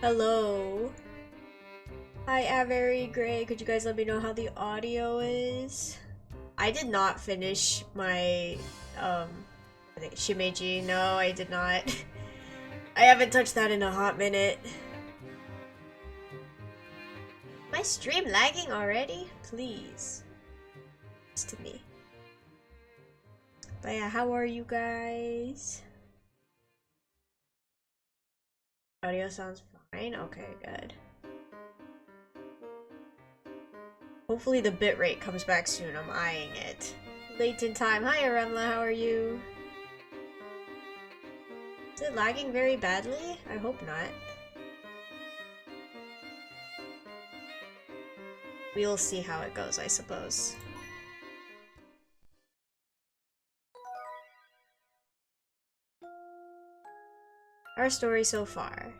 Hello. Hi, Avery Gray. Could you guys let me know how the audio is? I did not finish my, I think Shimeji. No, I did not. I haven't touched that in a hot minute. My stream lagging already? Please. It's to me. But yeah, how are you guys? Audio sounds fine? Okay, good. Hopefully the bitrate comes back soon. I'm eyeing it. Layton time. Hi, Aremla. How are you? Is it lagging very badly? I hope not. We'll see how it goes, I suppose. Our story so far.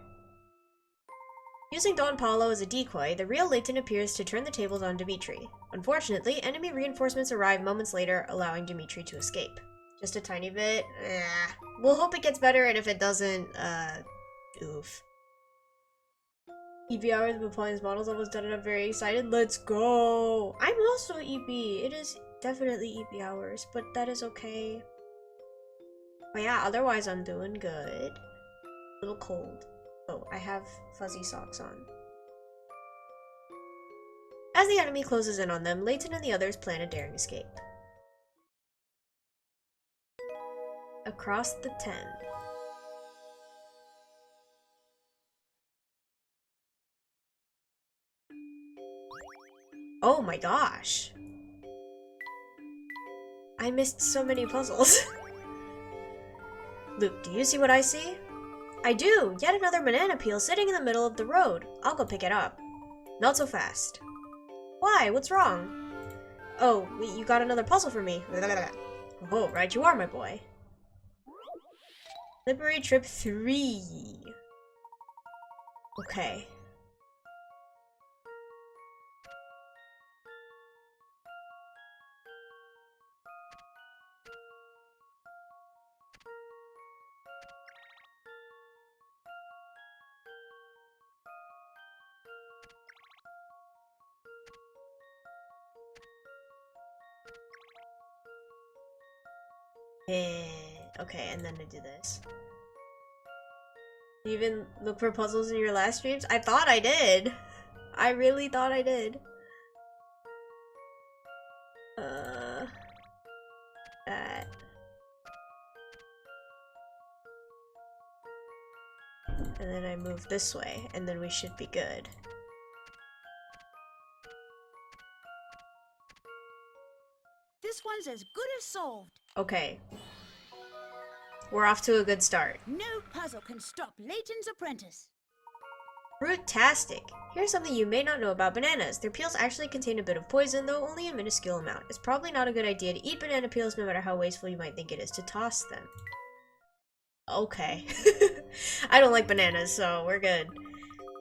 Using Don Paulo as a decoy, the real Layton appears to turn the tables on Dimitri. Unfortunately, enemy reinforcements arrive moments later, allowing Dimitri to escape. Just a tiny bit. We'll hope it gets better, and if it doesn't, oof. EB hours with Pauline's models almost done, and I'm very excited. Let's go! I'm also EB. It is definitely EB hours, but that is okay. But yeah, otherwise I'm doing good. A little cold. Oh, I have fuzzy socks on. As the enemy closes in on them, Layton and the others plan a daring escape. Across the 10. Oh my gosh. I missed so many puzzles. Luke, do you see what I see? I do! Yet another banana peel sitting in the middle of the road. I'll go pick it up. Not so fast. Why? What's wrong? Oh, you got another puzzle for me. Oh, right you are, my boy. Slippery Trip 3. Okay. Okay, and then I do this. You even look for puzzles in your last streams? I thought I did. I really thought I did. That. And then I move this way, and then we should be good. This one's as good as solved. Okay. We're off to a good start. No puzzle can stop Layton's apprentice. Fruitastic. Here's something you may not know about bananas. Their peels actually contain a bit of poison, though only a minuscule amount. It's probably not a good idea to eat banana peels, no matter how wasteful you might think it is to toss them. Okay. I don't like bananas, so we're good.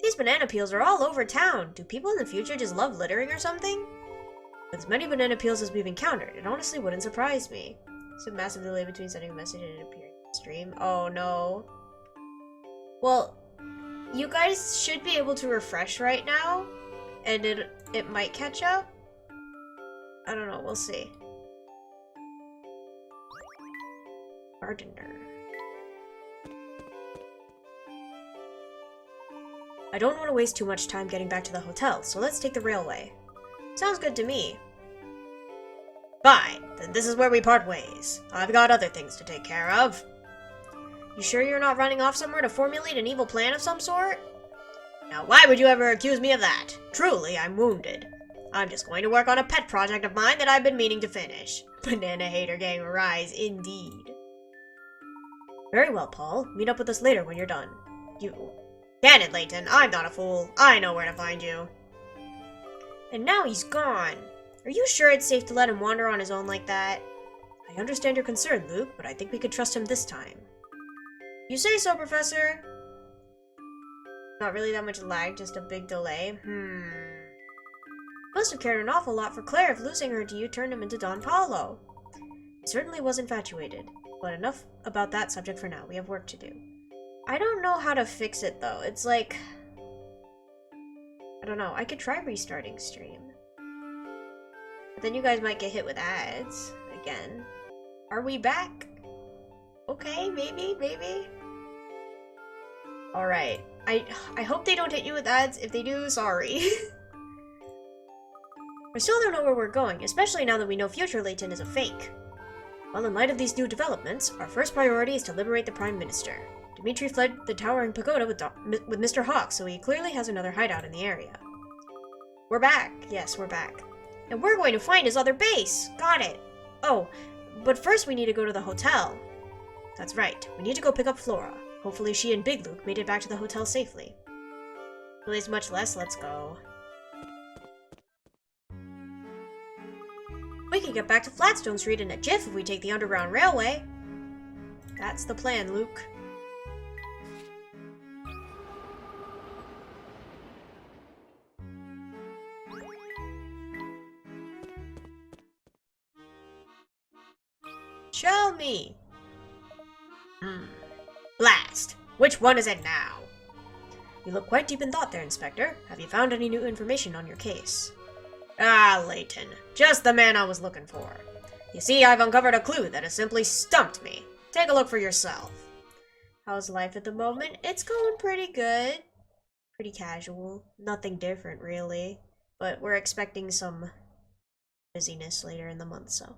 These banana peels are all over town. Do people in the future just love littering or something? With as many banana peels as we've encountered, it honestly wouldn't surprise me. It's a massive delay between sending a message and it appearing on the stream. Oh no. Well, you guys should be able to refresh right now, and it might catch up. I don't know, we'll see. Gardener. I don't want to waste too much time getting back to the hotel, so let's take the railway. Sounds good to me. Fine, then this is where we part ways. I've got other things to take care of. You sure you're not running off somewhere to formulate an evil plan of some sort? Now why would you ever accuse me of that? Truly, I'm wounded. I'm just going to work on a pet project of mine that I've been meaning to finish. Banana hater gang rise, indeed. Very well, Paul. Meet up with us later when you're done. You... Damn it, Layton. I'm not a fool. I know where to find you. And now he's gone. Are you sure it's safe to let him wander on his own like that? I understand your concern, Luke, but I think we could trust him this time. You say so, Professor. Not really that much lag, just a big delay. Must have cared an awful lot for Claire if losing her to you turned him into Don Paulo. He certainly was infatuated. But enough about that subject for now. We have work to do. I don't know how to fix it, though. It's like... I don't know. I could try restarting stream. But then you guys might get hit with ads again. Are we back? Okay, maybe. Alright. I hope they don't hit you with ads. If they do, sorry. I still don't know where we're going, especially now that we know Future Layton is a fake. Well, in light of these new developments, our first priority is to liberate the Prime Minister. Dimitri fled the towering pagoda with Mr. Hawk, so he clearly has another hideout in the area. We're back. Yes, we're back. And we're going to find his other base. Got it. Oh, but first we need to go to the hotel. That's right. We need to go pick up Flora. Hopefully she and Big Luke made it back to the hotel safely. Weighs much less. Let's go. We can get back to Flatstone Street in a jiff if we take the Underground Railway. That's the plan, Luke. Show me! Blast! Which one is it now? You look quite deep in thought there, Inspector. Have you found any new information on your case? Ah, Layton. Just the man I was looking for. You see, I've uncovered a clue that has simply stumped me. Take a look for yourself. How's life at the moment? It's going pretty good. Pretty casual. Nothing different, really. But we're expecting some busyness later in the month, so.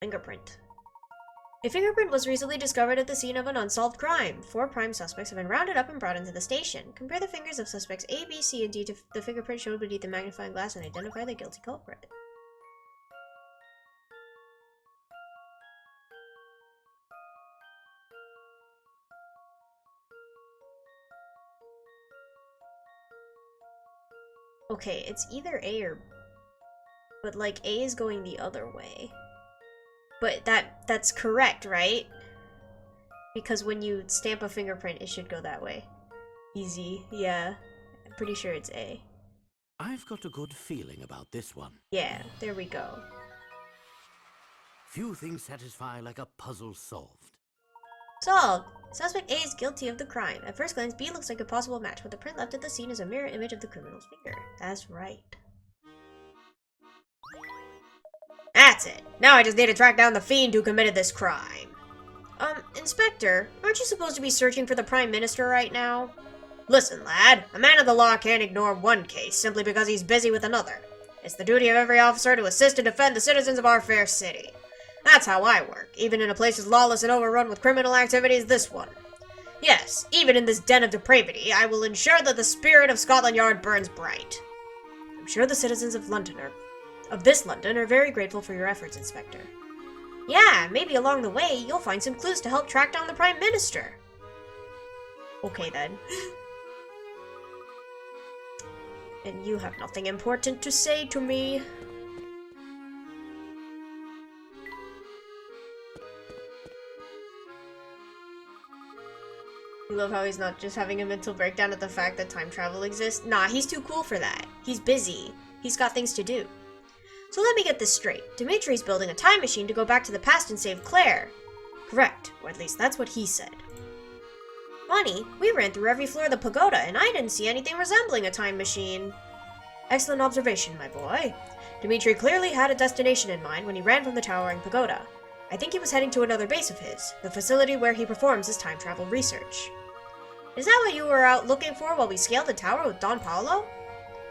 Fingerprint. A fingerprint was recently discovered at the scene of an unsolved crime. 4 prime suspects have been rounded up and brought into the station. Compare the fingers of suspects A, B, C, and D to the fingerprint shown beneath the magnifying glass and identify the guilty culprit. Okay, it's either A or... But, like, A is going the other way. But that's correct, right? Because when you stamp a fingerprint, it should go that way. Easy, yeah. I'm pretty sure it's A. I've got a good feeling about this one. Yeah, there we go. Few things satisfy like a puzzle solved. Solved! Suspect A is guilty of the crime. At first glance, B looks like a possible match, but the print left at the scene is a mirror image of the criminal's finger. That's right. That's it. Now I just need to track down the fiend who committed this crime. Inspector, aren't you supposed to be searching for the Prime Minister right now? Listen, lad, a man of the law can't ignore one case simply because he's busy with another. It's the duty of every officer to assist and defend the citizens of our fair city. That's how I work, even in a place as lawless and overrun with criminal activity as this one. Yes, even in this den of depravity, I will ensure that the spirit of Scotland Yard burns bright. I'm sure the citizens of this London are very grateful for your efforts, Inspector. Yeah, maybe along the way, you'll find some clues to help track down the Prime Minister. Okay, then. And you have nothing important to say to me. I love how he's not just having a mental breakdown at the fact that time travel exists. Nah, he's too cool for that. He's busy. He's got things to do. So let me get this straight. Dimitri's building a time machine to go back to the past and save Claire. Correct, or at least that's what he said. Funny, we ran through every floor of the pagoda and I didn't see anything resembling a time machine. Excellent observation, my boy. Dimitri clearly had a destination in mind when he ran from the towering pagoda. I think he was heading to another base of his, the facility where he performs his time travel research. Is that what you were out looking for while we scaled the tower with Don Paolo?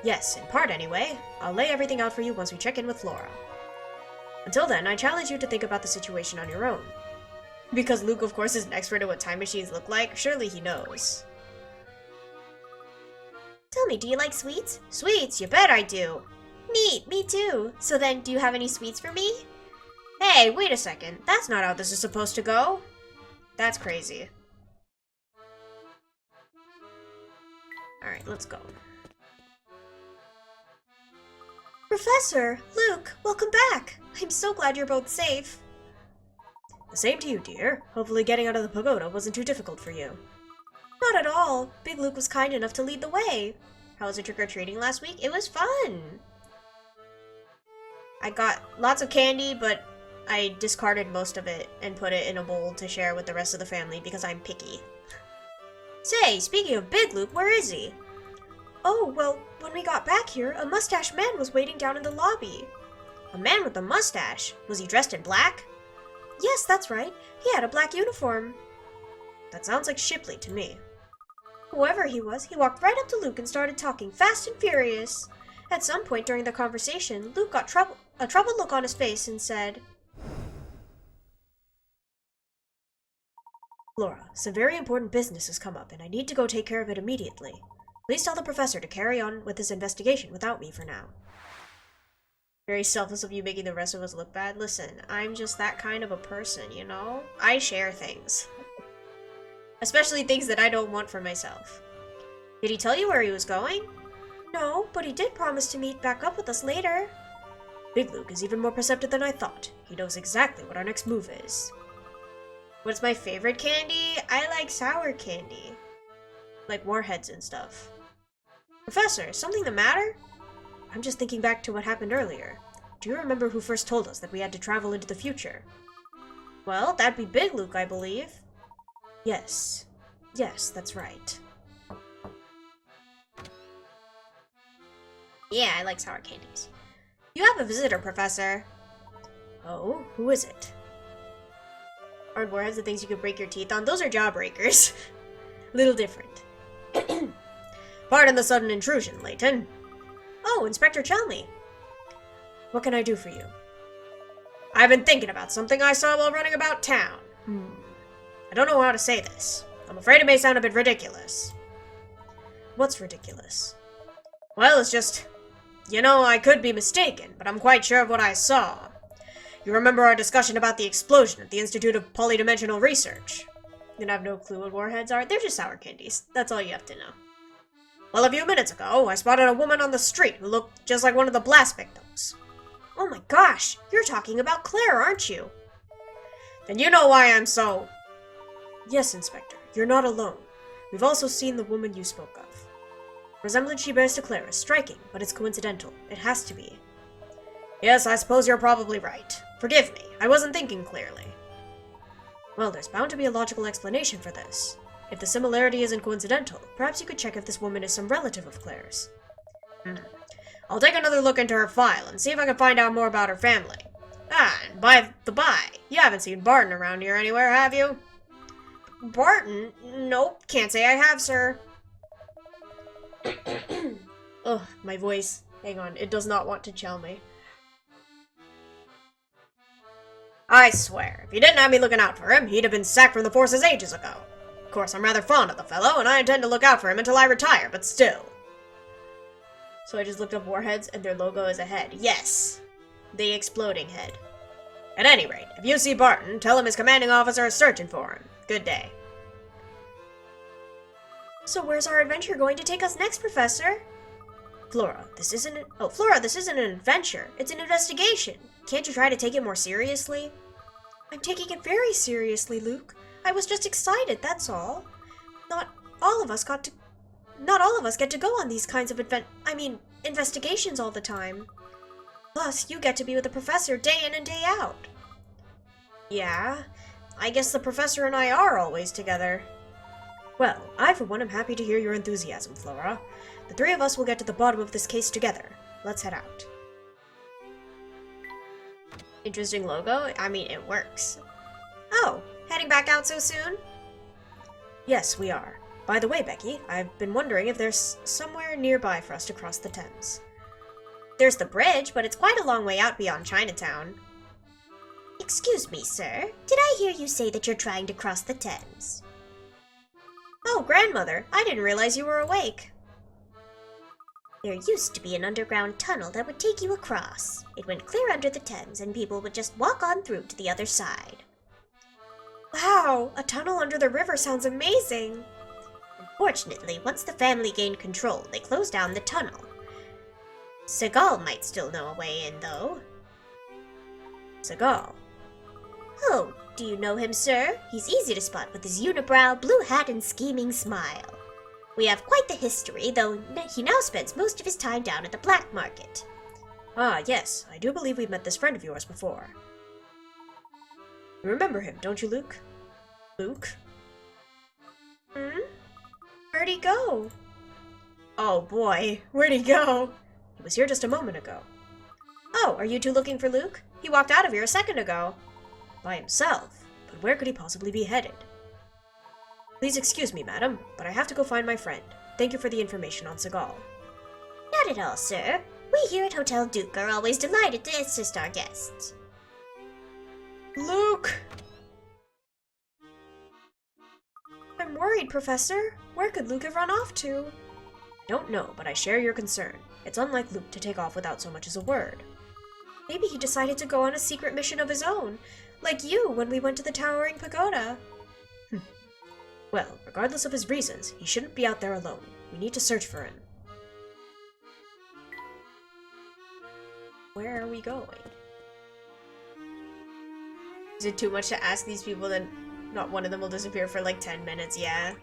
Yes, in part anyway. I'll lay everything out for you once we check in with Flora. Until then, I challenge you to think about the situation on your own. Because Luke, of course, is an expert at what time machines look like, surely he knows. Tell me, do you like sweets? Sweets? You bet I do. Neat, me too. So then, do you have any sweets for me? Hey, wait a second. That's not how this is supposed to go. That's crazy. Alright, let's go. Professor! Luke! Welcome back! I'm so glad you're both safe. The same to you, dear. Hopefully getting out of the pagoda wasn't too difficult for you. Not at all. Big Luke was kind enough to lead the way. How was it trick-or-treating last week? It was fun! I got lots of candy, but I discarded most of it and put it in a bowl to share with the rest of the family because I'm picky. Say, speaking of Big Luke, where is he? Oh, well, when we got back here, a mustache man was waiting down in the lobby. A man with a mustache? Was he dressed in black? Yes, that's right. He had a black uniform. That sounds like Shipley to me. Whoever he was, he walked right up to Luke and started talking fast and furious. At some point during the conversation, Luke got a troubled look on his face and said, Flora, some very important business has come up, and I need to go take care of it immediately. Please tell the professor to carry on with his investigation without me for now. Very selfless of you making the rest of us look bad. Listen, I'm just that kind of a person, you know? I share things. Especially things that I don't want for myself. Did he tell you where he was going? No, but he did promise to meet back up with us later. Big Luke is even more perceptive than I thought. He knows exactly what our next move is. What's my favorite candy? I like sour candy. Like warheads and stuff. Professor, is something the matter? I'm just thinking back to what happened earlier. Do you remember who first told us that we had to travel into the future? Well, that'd be Big Luke, I believe. Yes. Yes, that's right. Yeah, I like sour candies. You have a visitor, Professor. Oh, who is it? Hard warheads, the things you could break your teeth on. Those are jawbreakers. Little different. Pardon the sudden intrusion, Layton. Oh, Inspector Chelmy. What can I do for you? I've been thinking about something I saw while running about town. I don't know how to say this. I'm afraid it may sound a bit ridiculous. What's ridiculous? Well, it's just... You know, I could be mistaken, but I'm quite sure of what I saw. You remember our discussion about the explosion at the Institute of Polydimensional Research? You have no clue what warheads are? They're just sour candies. That's all you have to know. Well, a few minutes ago, I spotted a woman on the street who looked just like one of the blast victims. Oh my gosh, you're talking about Claire, aren't you? Then you know why I'm so... Yes, Inspector, you're not alone. We've also seen the woman you spoke of. The resemblance she bears to Claire is striking, but it's coincidental. It has to be. Yes, I suppose you're probably right. Forgive me, I wasn't thinking clearly. Well, there's bound to be a logical explanation for this. If the similarity isn't coincidental, perhaps you could check if this woman is some relative of Claire's. I'll take another look into her file and see if I can find out more about her family. Ah, and by the by, you haven't seen Barton around here anywhere, have you? Barton? Nope, can't say I have, sir. Ugh, my voice. Hang on, it does not want to chill me. I swear, if you didn't have me looking out for him, he'd have been sacked from the forces ages ago. Of course, I'm rather fond of the fellow, and I intend to look out for him until I retire, but still. So I just looked up warheads, and their logo is a head. Yes! The exploding head. At any rate, if you see Barton, tell him his commanding officer is searching for him. Good day. So where's our adventure going to take us next, Professor? Flora, this isn't an adventure. It's an investigation. Can't you try to take it more seriously? I'm taking it very seriously, Luke. I was just excited, that's all. Not all of us get to go on these kinds of investigations all the time. Plus, you get to be with the professor day in and day out. Yeah, I guess the professor and I are always together. Well, I for one am happy to hear your enthusiasm, Flora. The three of us will get to the bottom of this case together. Let's head out. Interesting logo. I mean, it works. Oh, heading back out so soon? Yes, we are. By the way, Becky, I've been wondering if there's somewhere nearby for us to cross the Thames. There's the bridge, but it's quite a long way out beyond Chinatown. Excuse me, sir. Did I hear you say that you're trying to cross the Thames? Oh, grandmother, I didn't realize you were awake. There used to be an underground tunnel that would take you across. It went clear under the Thames, and people would just walk on through to the other side. Wow, a tunnel under the river sounds amazing. Unfortunately, once the family gained control, they closed down the tunnel. Seagal might still know a way in, though. Seagal? Oh, do you know him, sir? He's easy to spot with his unibrow, blue hat, and scheming smile. We have quite the history, though he now spends most of his time down at the black market. Ah, yes, I do believe we've met this friend of yours before. You remember him, don't you, Luke? Luke? Where'd he go? Oh boy, where'd he go? He was here just a moment ago. Oh, are you two looking for Luke? He walked out of here a second ago. By himself? But where could he possibly be headed? Please excuse me, madam, but I have to go find my friend. Thank you for the information on Seagal. Not at all, sir. We here at Hotel Duke are always delighted to assist our guests. Luke! I'm worried, Professor. Where could Luke have run off to? I don't know, but I share your concern. It's unlike Luke to take off without so much as a word. Maybe he decided to go on a secret mission of his own, like you when we went to the Towering Pagoda. Well, regardless of his reasons, he shouldn't be out there alone. We need to search for him. Where are we going? Is it too much to ask these people that not one of them will disappear for like 10 minutes? Yeah.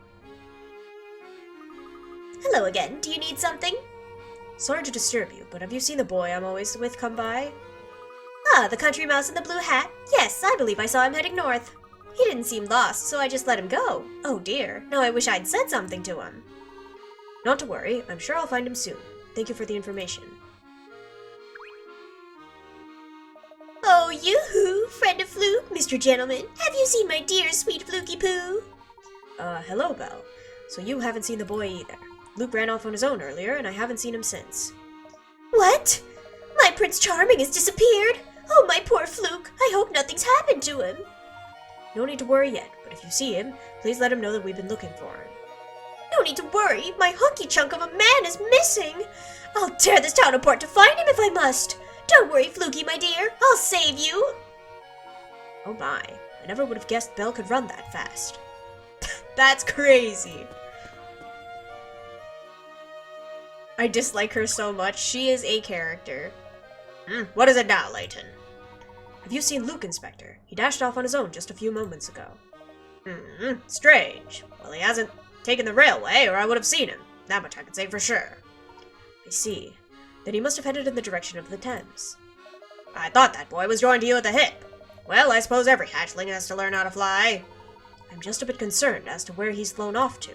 Hello again. Do you need something? Sorry to disturb you, but have you seen the boy I'm always with come by? Ah, the country mouse in the blue hat? Yes, I believe I saw him heading north. He didn't seem lost, so I just let him go. Oh dear, now I wish I'd said something to him. Not to worry, I'm sure I'll find him soon. Thank you for the information. Oh, yoo-hoo, friend of Fluke, Mr. Gentleman. Have you seen my dear sweet Flukey Poo? Hello, Belle. So you haven't seen the boy either. Luke ran off on his own earlier, and I haven't seen him since. What? My Prince Charming has disappeared? Oh, my poor Fluke. I hope nothing's happened to him. No need to worry yet, but if you see him, please let him know that we've been looking for him. No need to worry. My hunky chunk of a man is missing. I'll tear this town apart to find him if I must. Don't worry, Flukey, my dear. I'll save you. Oh my, I never would have guessed Belle could run that fast. That's crazy. I dislike her so much. She is a character. What is it now, Layton? Have you seen Luke, Inspector? He dashed off on his own just a few moments ago. Strange. Well, he hasn't taken the railway, or I would have seen him. That much I can say for sure. I see. Then he must have headed in the direction of the Thames. I thought that boy was joined to you at the hip. Well, I suppose every hatchling has to learn how to fly. I'm just a bit concerned as to where he's flown off to.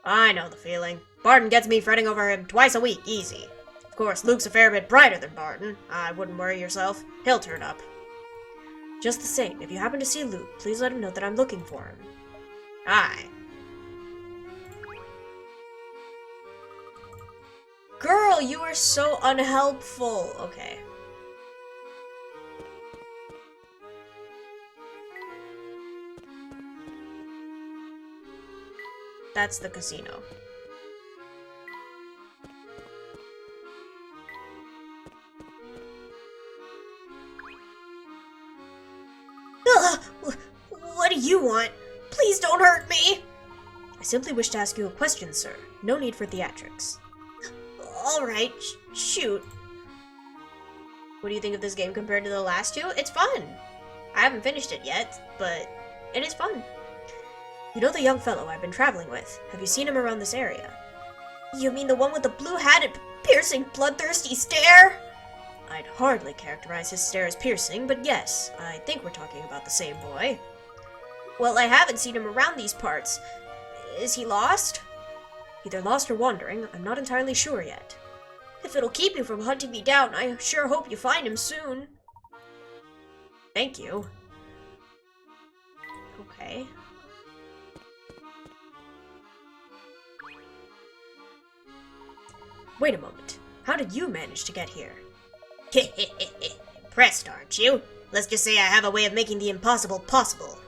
I know the feeling. Barton gets me fretting over him twice a week, easy. Of course, Luke's a fair bit brighter than Barton. I wouldn't worry yourself. He'll turn up. Just the same, if you happen to see Luke, please let him know that I'm looking for him. Aye. Girl, you are so unhelpful. Okay. That's the casino. What do you want? Please don't hurt me. I simply wish to ask you a question, sir. No need for theatrics. All right, shoot. What do you think of this game compared to the last two? It's fun. I haven't finished it yet, but it is fun. You know the young fellow I've been traveling with. Have you seen him around this area? You mean the one with the blue hat and piercing, bloodthirsty stare? I'd hardly characterize his stare as piercing, but yes, I think we're talking about the same boy. Well, I haven't seen him around these parts. Is he lost? Either lost or wandering, I'm not entirely sure yet. If it'll keep you from hunting me down, I sure hope you find him soon. Thank you. Okay. Wait a moment. How did you manage to get here? Impressed, aren't you? Let's just say I have a way of making the impossible possible.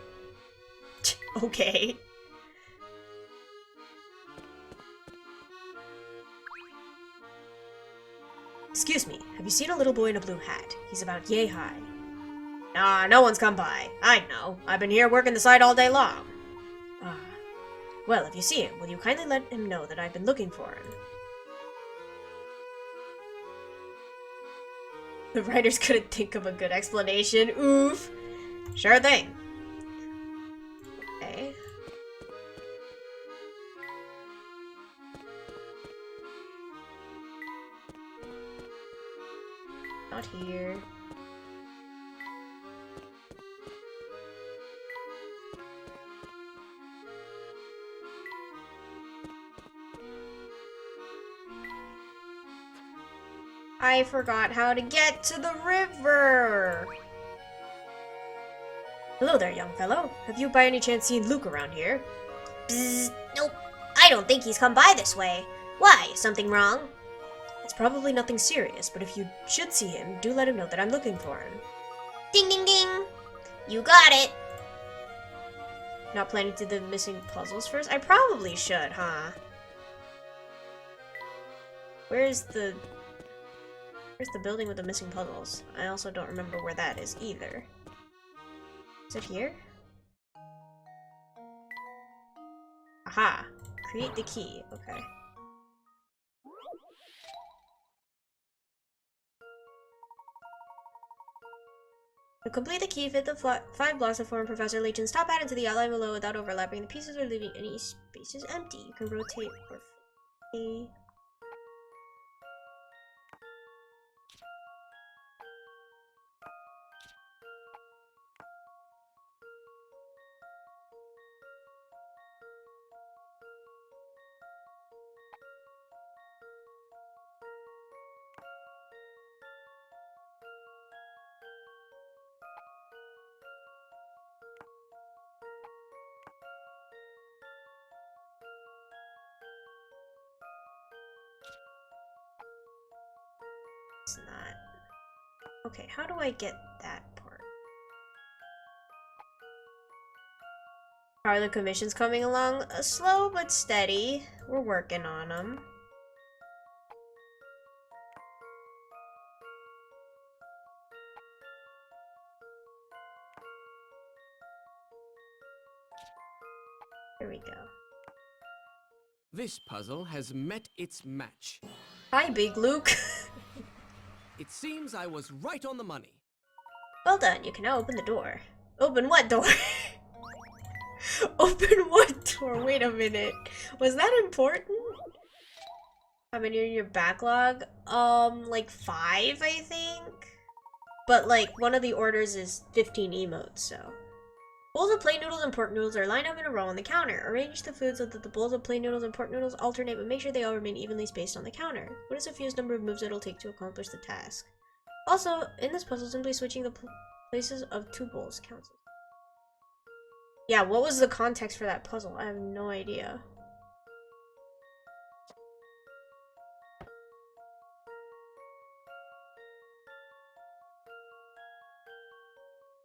Okay. Excuse me, have you seen a little boy in a blue hat? He's about yay high. Nah, no one's come by. I'd know. I've been here working the site all day long. Ah. Well, if you see him, will you kindly let him know that I've been looking for him? The writers couldn't think of a good explanation. Oof. Sure thing. Okay. Not here. I forgot how to get to the river. Hello there, young fellow. Have you by any chance seen Luke around here? Bzzz, nope. I don't think he's come by this way. Why? Is something wrong? It's probably nothing serious, but if you should see him, do let him know that I'm looking for him. Ding ding ding. You got it. Not planning to do the missing puzzles first? I probably should, huh? Where's the building with the missing puzzles? I also don't remember where that is either. Is it here? Aha! Create the key. Okay. To complete the key, fit the 5 blocks that form Professor Layton's top hat into the outline below without overlapping the pieces or leaving any spaces empty. You can rotate or flip. It's not. Okay, how do I get that part? How are the commissions coming along? Slow but steady. We're working on them. Here we go. This puzzle has met its match. Hi, Big Luke. It seems I was right on the money. Well done, you can now open the door. Open what door? Open what door? Wait a minute. Was that important? How many are in your backlog? Like 5, I think? But like, one of the orders is 15 emotes, so. Bowls of plain noodles and pork noodles are lined up in a row on the counter. Arrange the food so that the bowls of plain noodles and pork noodles alternate, but make sure they all remain evenly spaced on the counter. What is the fewest number of moves it'll take to accomplish the task? Also, in this puzzle, simply switching the places of 2 bowls counts. Yeah, what was the context for that puzzle? I have no idea.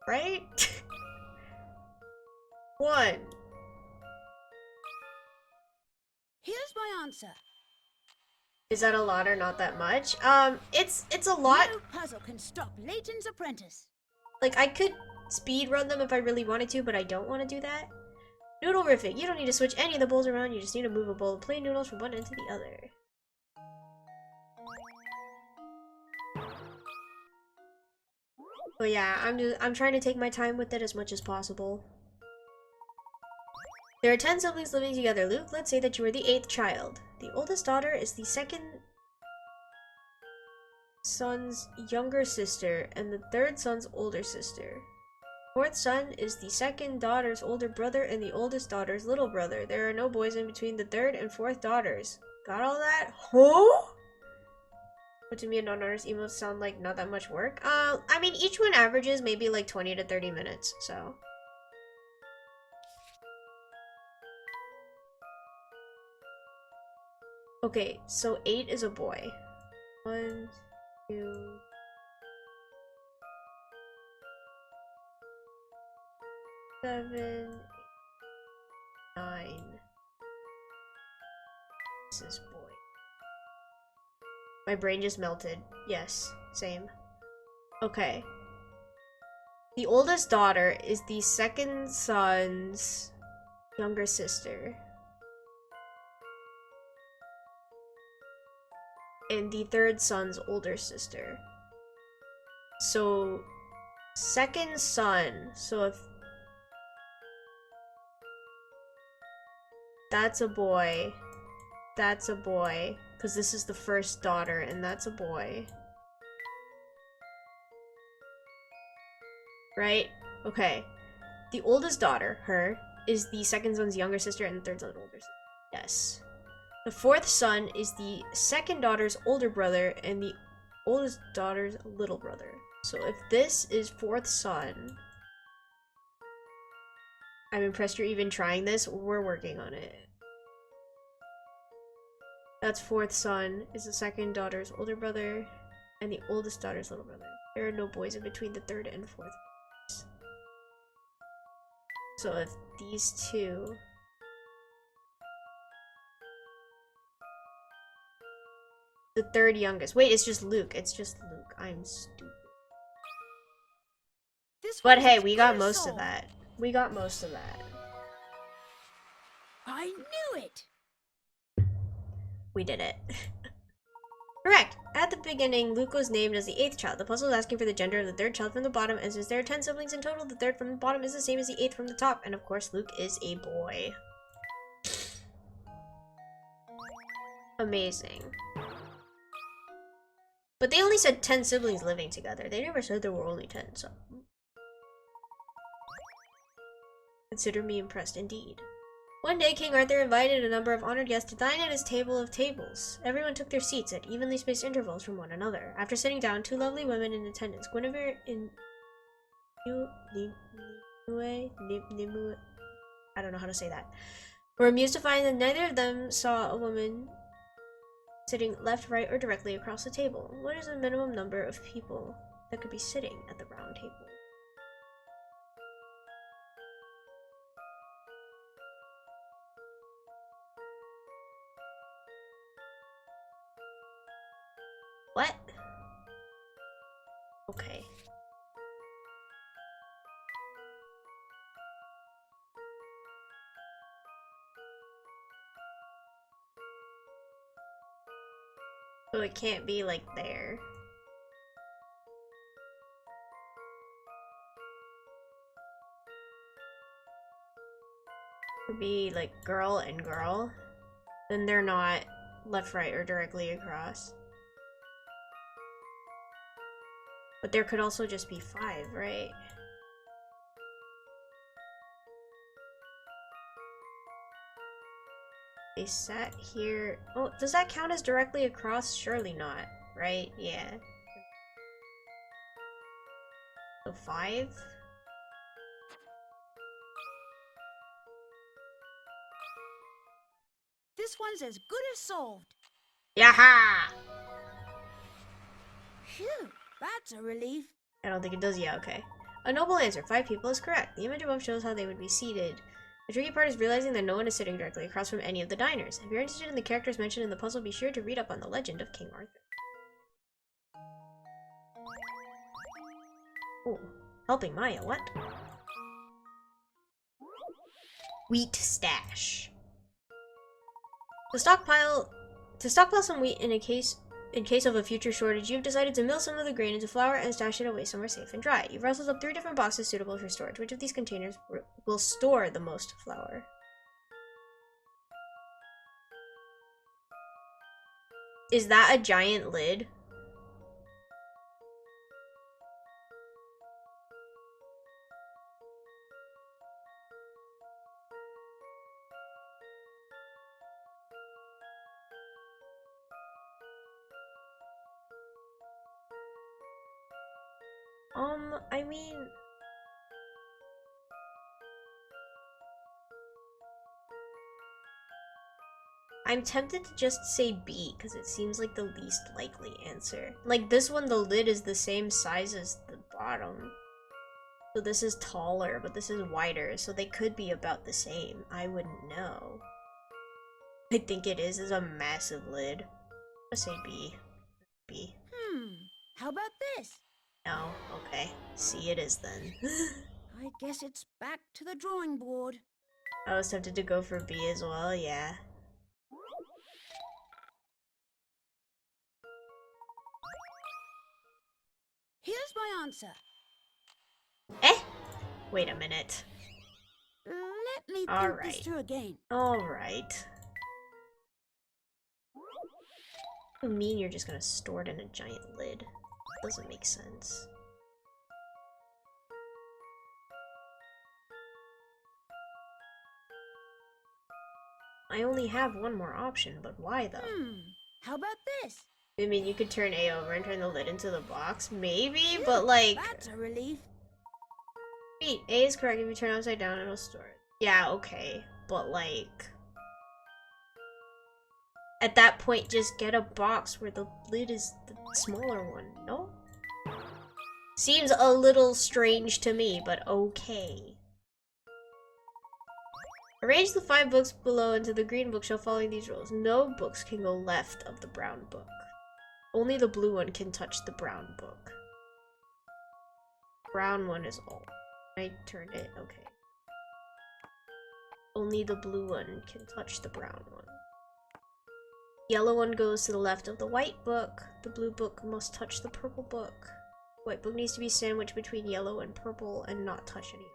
Right? 1. Here's my answer. Is that a lot or not that much? It's a lot. No puzzle can stop Layton's apprentice. Like, I could speed run them if I really wanted to, but I don't want to do that. Noodle-rific. You don't need to switch any of the bowls around, you just need to move a bowl of plain noodles from one end to the other. But yeah, I'm trying to take my time with it as much as possible. There are 10 siblings living together, Luke. Let's say that you are the 8th child. The oldest daughter is the second son's younger sister, and the 3rd son's older sister. 4th son is the second daughter's older brother and the oldest daughter's little brother. There are no boys in between the 3rd and 4th daughters. Got all that? Huh? But to me, a non-artist emotes sound like not that much work. I mean, each one averages maybe like 20 to 30 minutes, so. Okay, so 8 is a boy. 1, 2, 7, 9. This is boy. My brain just melted. Yes, same. Okay. The oldest daughter is the second son's younger sister. And the 3rd son's older sister. So, second son. So if that's a boy, that's a boy. Because this is the first daughter, and that's a boy. Right? Okay. The oldest daughter, her, is the second son's younger sister and the 3rd son's older sister. Yes. The 4th son is the second daughter's older brother, and the oldest daughter's little brother. So if this is fourth son, I'm impressed you're even trying this. We're working on it. That's fourth son, is the second daughter's older brother, and the oldest daughter's little brother. There are no boys in between the third and fourth. So if these two... The third youngest. Wait, it's just Luke. It's just Luke. I'm stupid. But hey, we got most of that. We got most of that. I knew it! We did it. Correct! At the beginning, Luke was named as the 8th child. The puzzle is asking for the gender of the 3rd child from the bottom, and since there are 10 siblings in total, the 3rd from the bottom is the same as the 8th from the top. And of course, Luke is a boy. Amazing. But they only said 10 siblings living together. They never said there were only 10, so... Consider me impressed indeed. One day, King Arthur invited a number of honored guests to dine at his table of tables. Everyone took their seats at evenly spaced intervals from one another. After sitting down, 2 lovely women in attendance, Guinevere and Nimue, I don't know how to say that, were amused to find that neither of them saw a woman sitting left, right, or directly across the table. What is the minimum number of people that could be sitting at the round table? What? Okay. So it can't be like there. It could be like girl and girl. Then they're not left, right, or directly across. But there could also just be 5, right? They sat here. Oh, does that count as directly across? Surely not, right? Yeah. So 5? This one's as good as solved. Yaha! Phew, that's a relief. I don't think it does. Yeah, okay. A noble answer. 5 people is correct. The image above shows how they would be seated. The tricky part is realizing that no one is sitting directly across from any of the diners. If you're interested in the characters mentioned in the puzzle, be sure to read up on the legend of King Arthur. Oh, helping Maya, what? Wheat stash. To stockpile some wheat in case of a future shortage, you've decided to mill some of the grain into flour and stash it away somewhere safe and dry. You've rustled up 3 different boxes suitable for storage. Which of these containers will store the most flour? Is that a giant lid? I mean... I'm tempted to just say B, because it seems like the least likely answer. Like, this one, the lid is the same size as the bottom. So this is taller, but this is wider, so they could be about the same. I wouldn't know. I think it is a massive lid. Let's say B. B. How about this? No, okay. C it is then. I guess it's back to the drawing board. I was tempted to go for B as well, yeah. Here's my answer. Eh? Wait a minute. Let me think Alright. this through again. Alright. What do you mean you're just gonna store it in a giant lid? Doesn't make sense. I only have one more option, but why though? How about this? I mean, you could turn A over and turn the lid into the box, maybe, but like... That's a relief. Wait, A is correct. If you turn it upside down, it'll store it. Yeah, okay. But like... At that point, just get a box where the lid is the smaller one, no? Seems a little strange to me, but okay. Arrange the 5 books below into the green bookshelf following these rules. No books can go left of the brown book. Only the blue one can touch the brown book. Brown one is all. I turned it, okay. Only the blue one can touch the brown one. Yellow one goes to the left of the white book. The blue book must touch the purple book. White book needs to be sandwiched between yellow and purple and not touch any.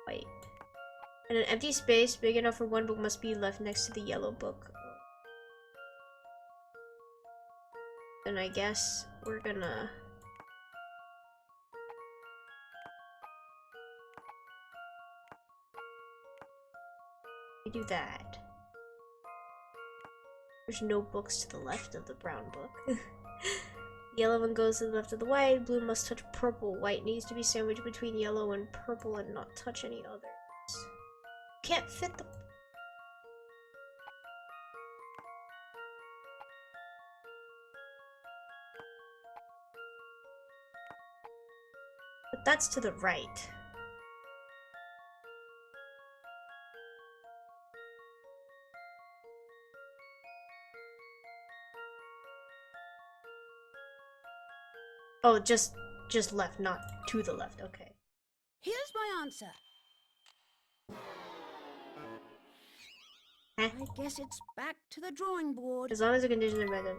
White. And an empty space big enough for one book must be left next to the yellow book. And I guess we're gonna... we do that. There's no books to the left of the brown book. Yellow one goes to the left of the white. Blue must touch purple. White needs to be sandwiched between yellow and purple and not touch any others. Can't fit the... But that's to the right. Oh, just left, not to the left. Okay. Here's my answer. Huh? I guess it's back to the drawing board. As long as the conditions are met, then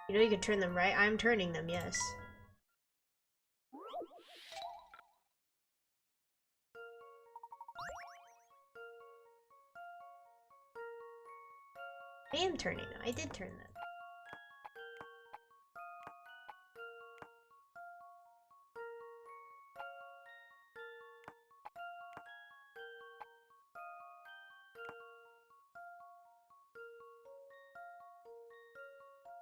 you know you can turn them right. I'm turning them, yes. I am turning them. I did turn them.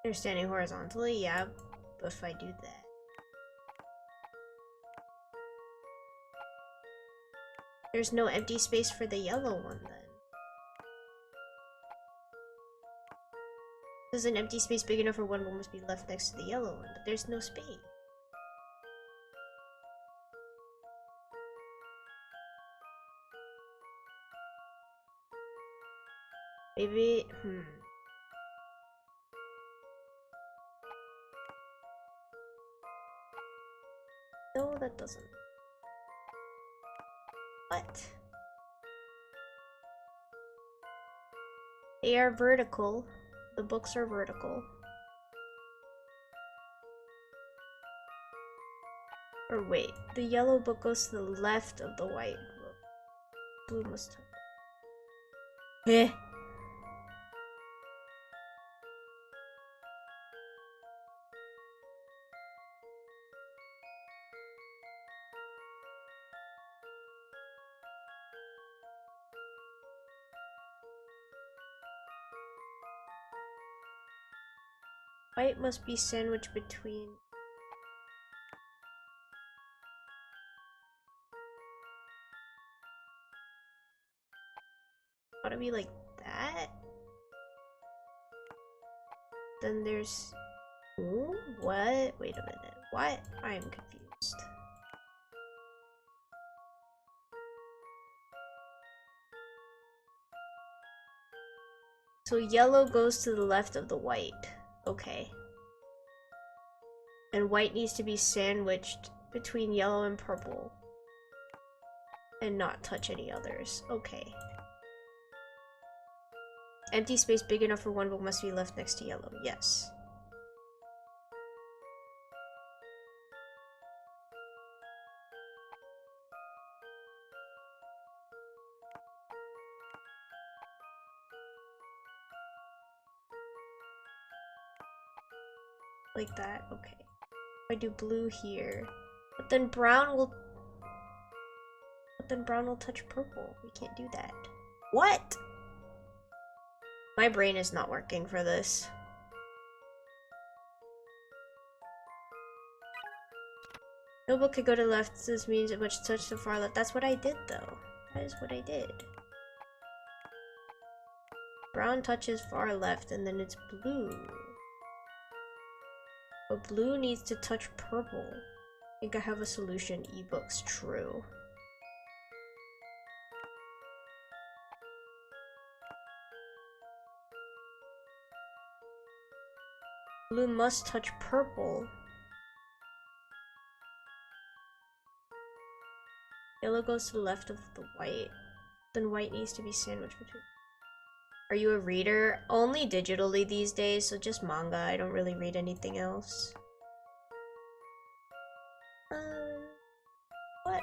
They're standing horizontally, yeah, but if I do that. There's no empty space for the yellow one then. There's an empty space big enough for one must be left next to the yellow one, but there's no space. Maybe, No, that doesn't. What? They are vertical. The books are vertical. Or wait, the yellow book goes to the left of the white book. Blue must... Eh. White must be sandwiched between... Ought to be like that? Then there's... Ooh, what? Wait a minute. What? I'm confused. So yellow goes to the left of the white. Okay. And white needs to be sandwiched between yellow and purple. And not touch any others. Okay. Empty space big enough for one book must be left next to yellow. Yes. Like that, okay. I do blue here. But then brown will... then brown will touch purple. We can't do that. What? My brain is not working for this. Notebook could go to the left. This means it must touch the far left. That's what I did, though. That is what I did. Brown touches far left, and then it's blue. But blue needs to touch purple. I think I have a solution. Ebooks, true. Blue must touch purple. Yellow goes to the left of the white. Then white needs to be sandwiched between. Are you a reader? Only digitally these days, so just manga. I don't really read anything else. What?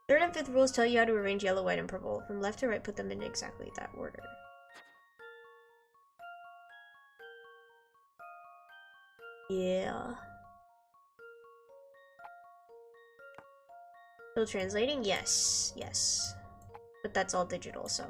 Third and fifth rules tell you how to arrange yellow, white, and purple. From left to right, put them in exactly that order. Yeah. Still translating? Yes. Yes. But that's all digital, so.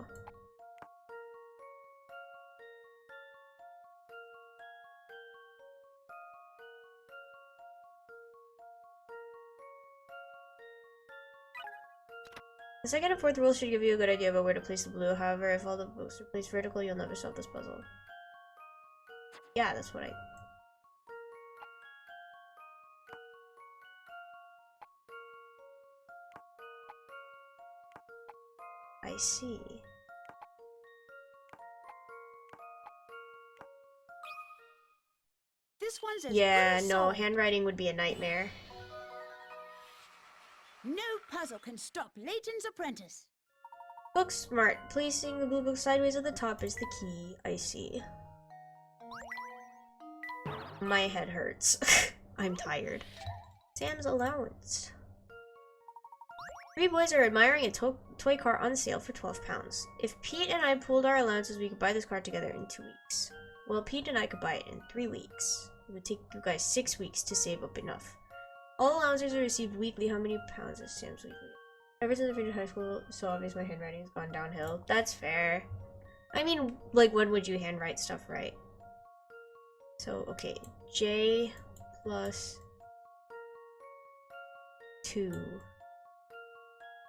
The second and fourth rules should give you a good idea about where to place the blue. However, if all the books are placed vertical, you'll never solve this puzzle. Yeah, that's what I see. This one's as Yeah, good as no, solved. handwriting would be a nightmare. No puzzle can stop Layton's apprentice. Book smart. Placing the blue book sideways at the top is the key. I see. My head hurts. I'm tired. Sam's allowance. 3 boys are admiring a toy car on sale for £12. If Pete and I pooled our allowances, we could buy this car together in 2 weeks. Well, Pete and I could buy it in 3 weeks. It would take you guys 6 weeks to save up enough. All allowances are received weekly. How many pounds is Sam's weekly? Ever since I finished high school, so obvious my handwriting has gone downhill. That's fair. I mean, like, when would you handwrite stuff right? So, okay. J plus 2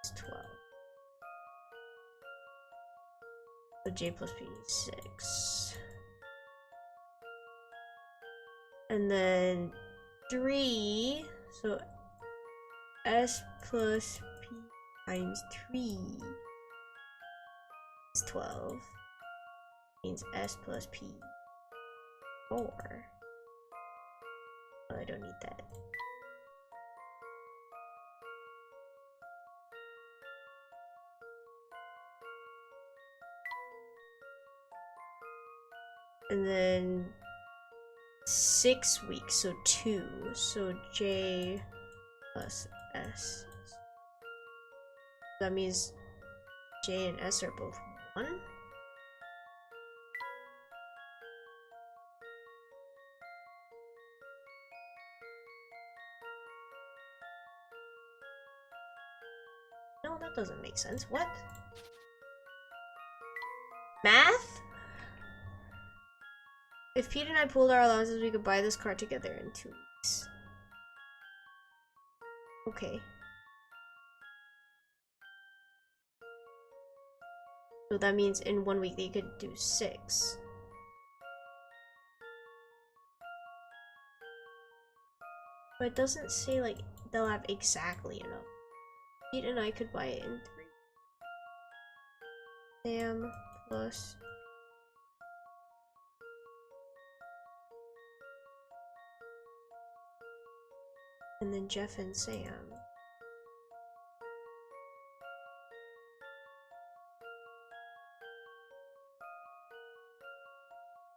is 12. So J plus P is 6. And then 3, so S plus P times 3 is 12. Means S plus P 4. Oh, I don't need that. And then 6 weeks, so 2. So J plus S. That means J and S are both 1? No, that doesn't make sense. What? Math? If Pete and I pooled our allowances, we could buy this car together in 2 weeks. Okay. So that means in 1 week they could do 6. But it doesn't say, like, they'll have exactly enough. Pete and I could buy it in 3. Sam plus... and then Jeff and Sam.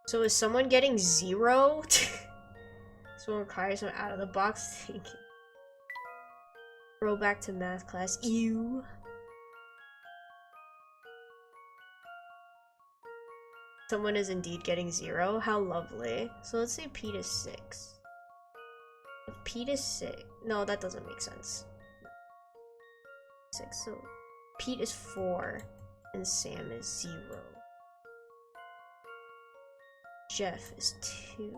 So is someone getting 0? Someone requires some out of the box thinking. Throw back to math class. Ew. Someone is indeed getting 0. How lovely. So let's say Pete is 6. If Pete is 6. No, that doesn't make sense. 6. So Pete is 4 and Sam is 0. Jeff is 2.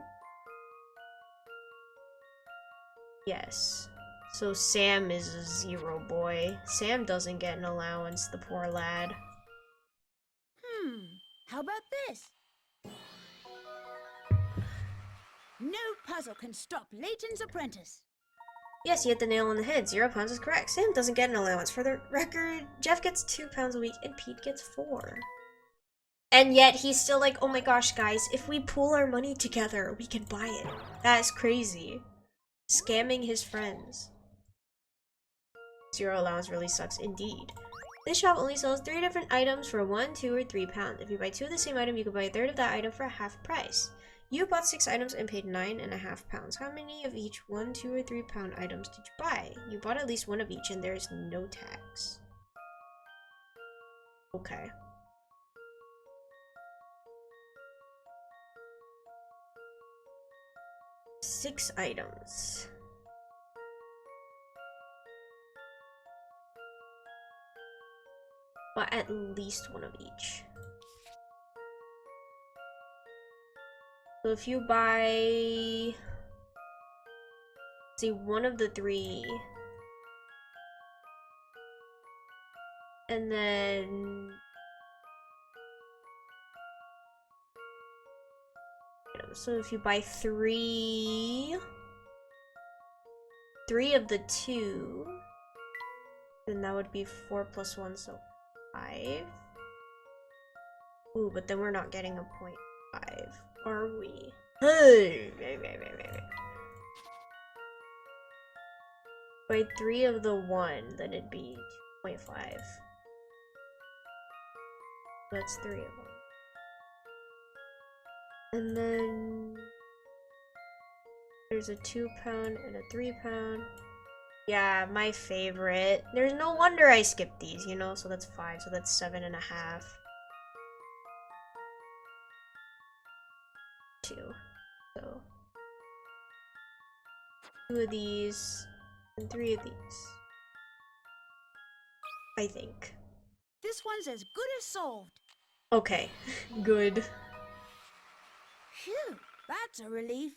Yes. So Sam is a 0 boy. Sam doesn't get an allowance, the poor lad. How about this? No puzzle can stop Layton's apprentice. Yes, you hit the nail on the head. 0 pounds is correct. Sam doesn't get an allowance. For the record, Jeff gets 2 pounds a week and Pete gets 4. And yet he's still like, oh my gosh, guys, if we pool our money together, we can buy it. That's crazy. Scamming his friends. 0 allowance really sucks indeed. This shop only sells 3 different items for 1, 2, or 3 pounds. If you buy 2 of the same item, you can buy a third of that item for half price. You bought 6 items and paid 9.5 pounds. How many of each 1, 2, or 3 pound items did you buy? You bought at least 1 of each and there's no tax. Okay. Six items. But at least 1 of each. So if you buy, see, 1 of the 3, and then so if you buy 3 of the 2, then that would be 4 plus 1, so 5. Ooh, but then we're not getting a 0.5, are we? Hey! By 3 of the 1, then it'd be 2.5. That's 3 of them. And then there's a 2 pound and a 3 pound. Yeah, my favorite. There's no wonder I skipped these, you know? So that's 5, so that's 7.5. 2. So 2 of these and 3 of these. I think. This one's as good as solved. Okay, good. Phew, that's a relief.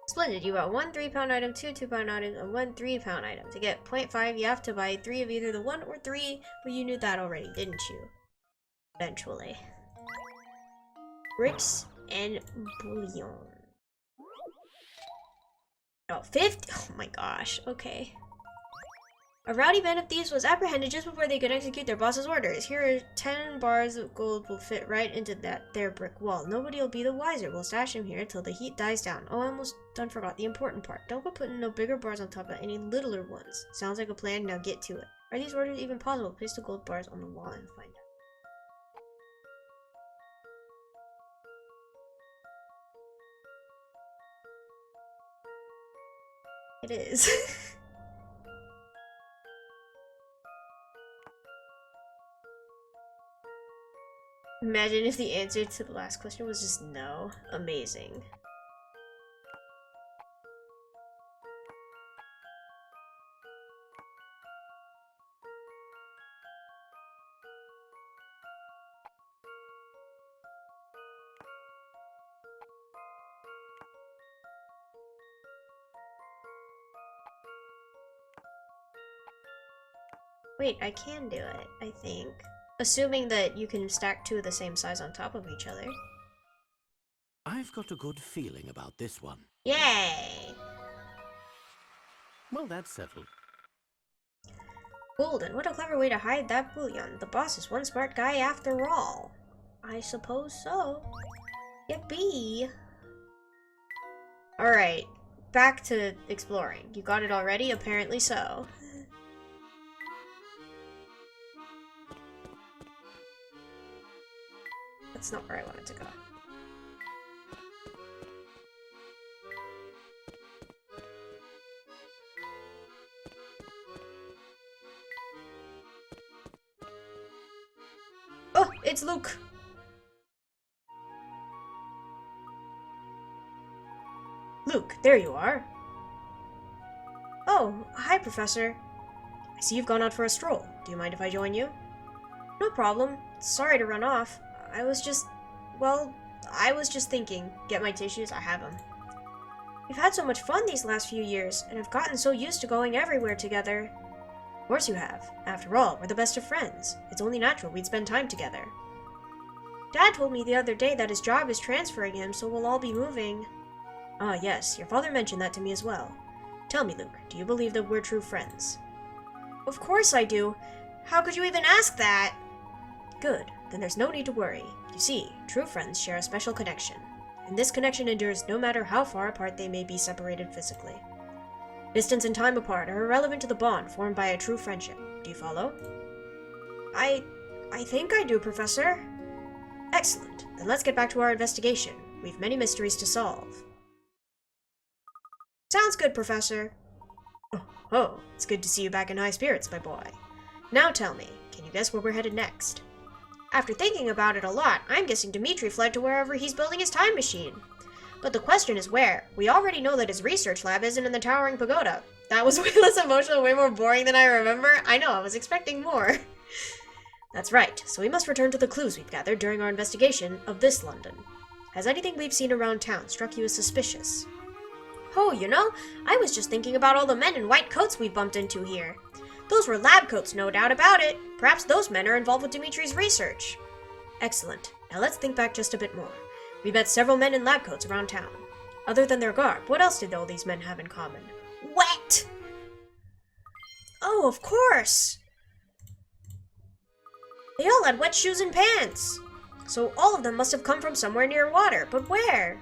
Splendid, you bought 1 3-pound item, 2 2-pound items, and 1 3-pound item. To get 0.5, you have to buy 3 of either the 1 or 3, but you knew that already, didn't you? Eventually. Bricks and bullion. Oh, 50? Oh my gosh, okay. A rowdy band of thieves was apprehended just before they could execute their boss's orders. Here are 10 bars of gold will fit right into their brick wall. Nobody will be the wiser. We'll stash them here till the heat dies down. Oh, I almost done forgot the important part. Don't go putting no bigger bars on top of any littler ones. Sounds like a plan, now get to it. Are these orders even possible? Place the gold bars on the wall and find out. It is. Imagine if the answer to the last question was just no. Amazing. Wait, I can do it, I think. Assuming that you can stack 2 of the same size on top of each other. I've got a good feeling about this one. Yay! Well, that's settled. Golden, what a clever way to hide that bullion. The boss is one smart guy after all. I suppose so. Yippee! Alright, back to exploring. You got it already? Apparently so. That's not where I wanted to go. Oh, it's Luke! Luke, there you are. Oh, hi, Professor. I see you've gone out for a stroll. Do you mind if I join you? No problem. Sorry to run off. I was just thinking. Get my tissues? I have them. We've had so much fun these last few years, and have gotten so used to going everywhere together. Of course you have. After all, we're the best of friends. It's only natural we'd spend time together. Dad told me the other day that his job is transferring him, so we'll all be moving. Ah, yes, your father mentioned that to me as well. Tell me, Luke, do you believe that we're true friends? Of course I do. How could you even ask that? Good, then there's no need to worry. You see, true friends share a special connection, and this connection endures no matter how far apart they may be separated physically. Distance and time apart are irrelevant to the bond formed by a true friendship. Do you follow? I think I do, Professor. Excellent. Then let's get back to our investigation. We've many mysteries to solve. Sounds good, Professor. Oh, it's good to see you back in high spirits, my boy. Now tell me, can you guess where we're headed next? After thinking about it a lot, I'm guessing Dimitri fled to wherever he's building his time machine. But the question is where? We already know that his research lab isn't in the Towering Pagoda. That was way less emotional, way more boring than I remember. I know, I was expecting more. That's right, so we must return to the clues we've gathered during our investigation of this London. Has anything we've seen around town struck you as suspicious? Oh, you know, I was just thinking about all the men in white coats we bumped into here. Those were lab coats, no doubt about it. Perhaps those men are involved with Dimitri's research. Excellent. Now let's think back just a bit more. We met several men in lab coats around town. Other than their garb, what else did all these men have in common? Wet! Oh, of course! They all had wet shoes and pants. So all of them must have come from somewhere near water, but where?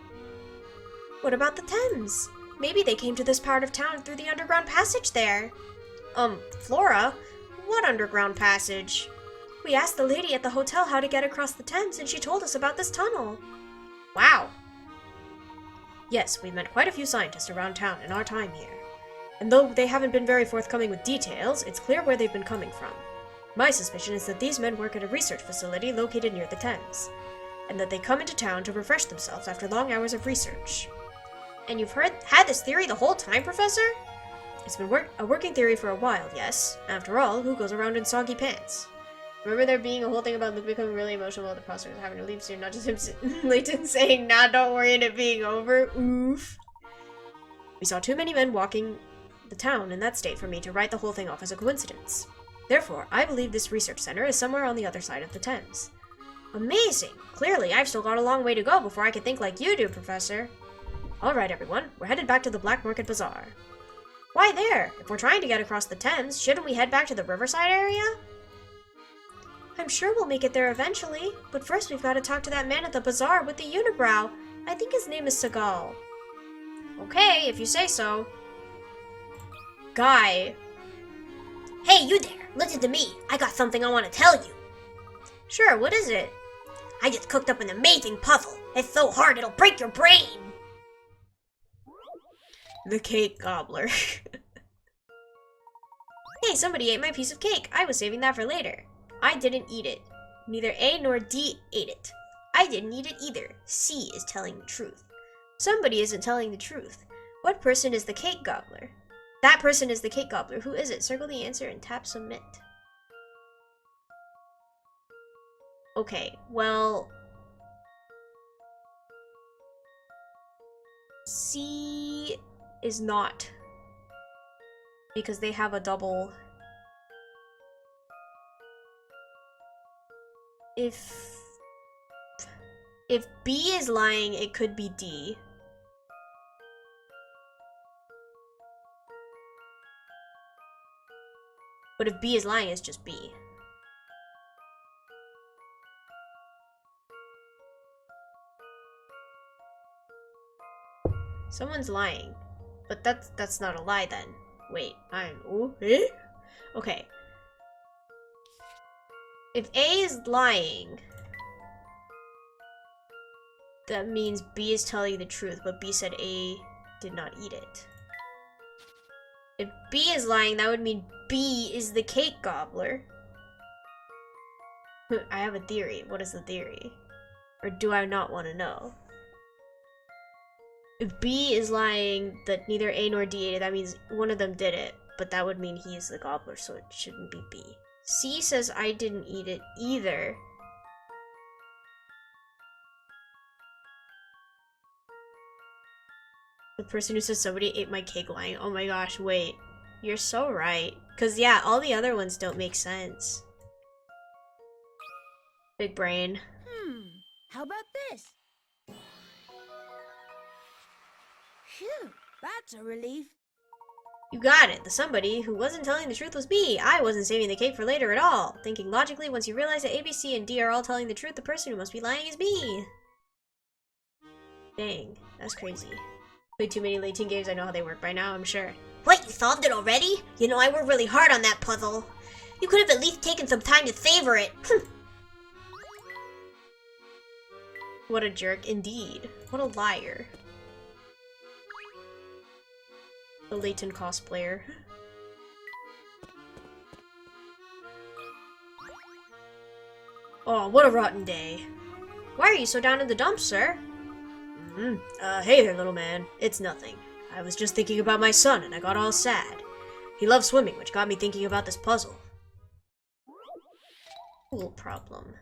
What about the Thames? Maybe they came to this part of town through the underground passage there. Flora? What underground passage? We asked the lady at the hotel how to get across the Thames, and she told us about this tunnel. Wow. Yes, we've met quite a few scientists around town in our time here. And though they haven't been very forthcoming with details, it's clear where they've been coming from. My suspicion is that these men work at a research facility located near the Thames, and that they come into town to refresh themselves after long hours of research. And you've had this theory the whole time, Professor? It's been a working theory for a while, yes. After all, who goes around in soggy pants? Remember there being a whole thing about Luke becoming really emotional while the professor was having to leave soon, not just him, Layton saying, nah, don't worry, and it being over. Oof. We saw too many men walking the town in that state for me to write the whole thing off as a coincidence. Therefore, I believe this research center is somewhere on the other side of the Thames. Amazing! Clearly, I've still got a long way to go before I can think like you do, Professor. Alright, everyone, we're headed back to the Black Market Bazaar. Why there? If we're trying to get across the Thames, shouldn't we head back to the Riverside area? I'm sure we'll make it there eventually, but first we've got to talk to that man at the bazaar with the unibrow. I think his name is Seagal. Okay, if you say so. Guy. Hey, you there! Listen to me. I got something I want to tell you. Sure, what is it? I just cooked up an amazing puzzle. It's so hard it'll break your brain. The cake gobbler. Hey, somebody ate my piece of cake. I was saving that for later. I didn't eat it. Neither A nor D ate it. I didn't eat it either. C is telling the truth. Somebody isn't telling the truth. What person is the cake gobbler? That person is the cake gobbler. Who is it? Circle the answer and tap submit. Okay, well... C is not. Because they have a double... If B is lying, it could be D. But if B is lying, it's just B. Someone's lying. But that's not a lie then. Wait, okay. If A is lying, that means B is telling the truth, but B said A did not eat it. If B is lying, that would mean B is the cake gobbler. I have a theory. What is the theory? Or do I not want to know? If B is lying that neither A nor D ate it, that means one of them did it. but that would mean he is the gobbler, so it shouldn't be B. C says I didn't eat it either. The person who says somebody ate my cake lying. Oh my gosh, wait. You're so right. Because, yeah, all the other ones don't make sense. Big brain. How about this? Phew, that's a relief. You got it. The somebody who wasn't telling the truth was me. I wasn't saving the cake for later at all. Thinking logically, once you realize that A, B, C, and D are all telling the truth, the person who must be lying is me. Dang, that's crazy. Played too many Layton games, I know how they work by now, I'm sure. What, you solved it already? You know, I worked really hard on that puzzle. You could have at least taken some time to savor it. What a jerk, indeed. What a liar. The Layton cosplayer. Oh, what a rotten day. Why are you so down in the dumps, sir? Hey there, little man. It's nothing. I was just thinking about my son, and I got all sad. He loves swimming, which got me thinking about this puzzle. Pool problem.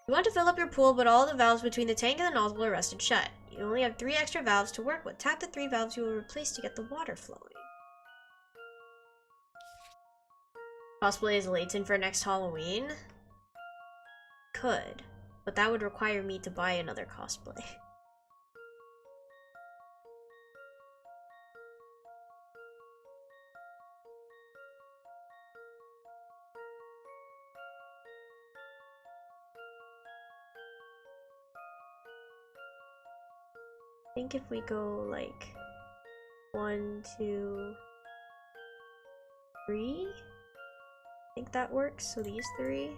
You want to fill up your pool, but all the valves between the tank and the nozzle are rusted shut. You only have 3 extra valves to work with. Tap the 3 valves you will replace to get the water flowing. Cosplay as Layton for next Halloween? Could, but that would require me to buy another cosplay. I think if we go like 1, 2, 3, I think that works. So these 3.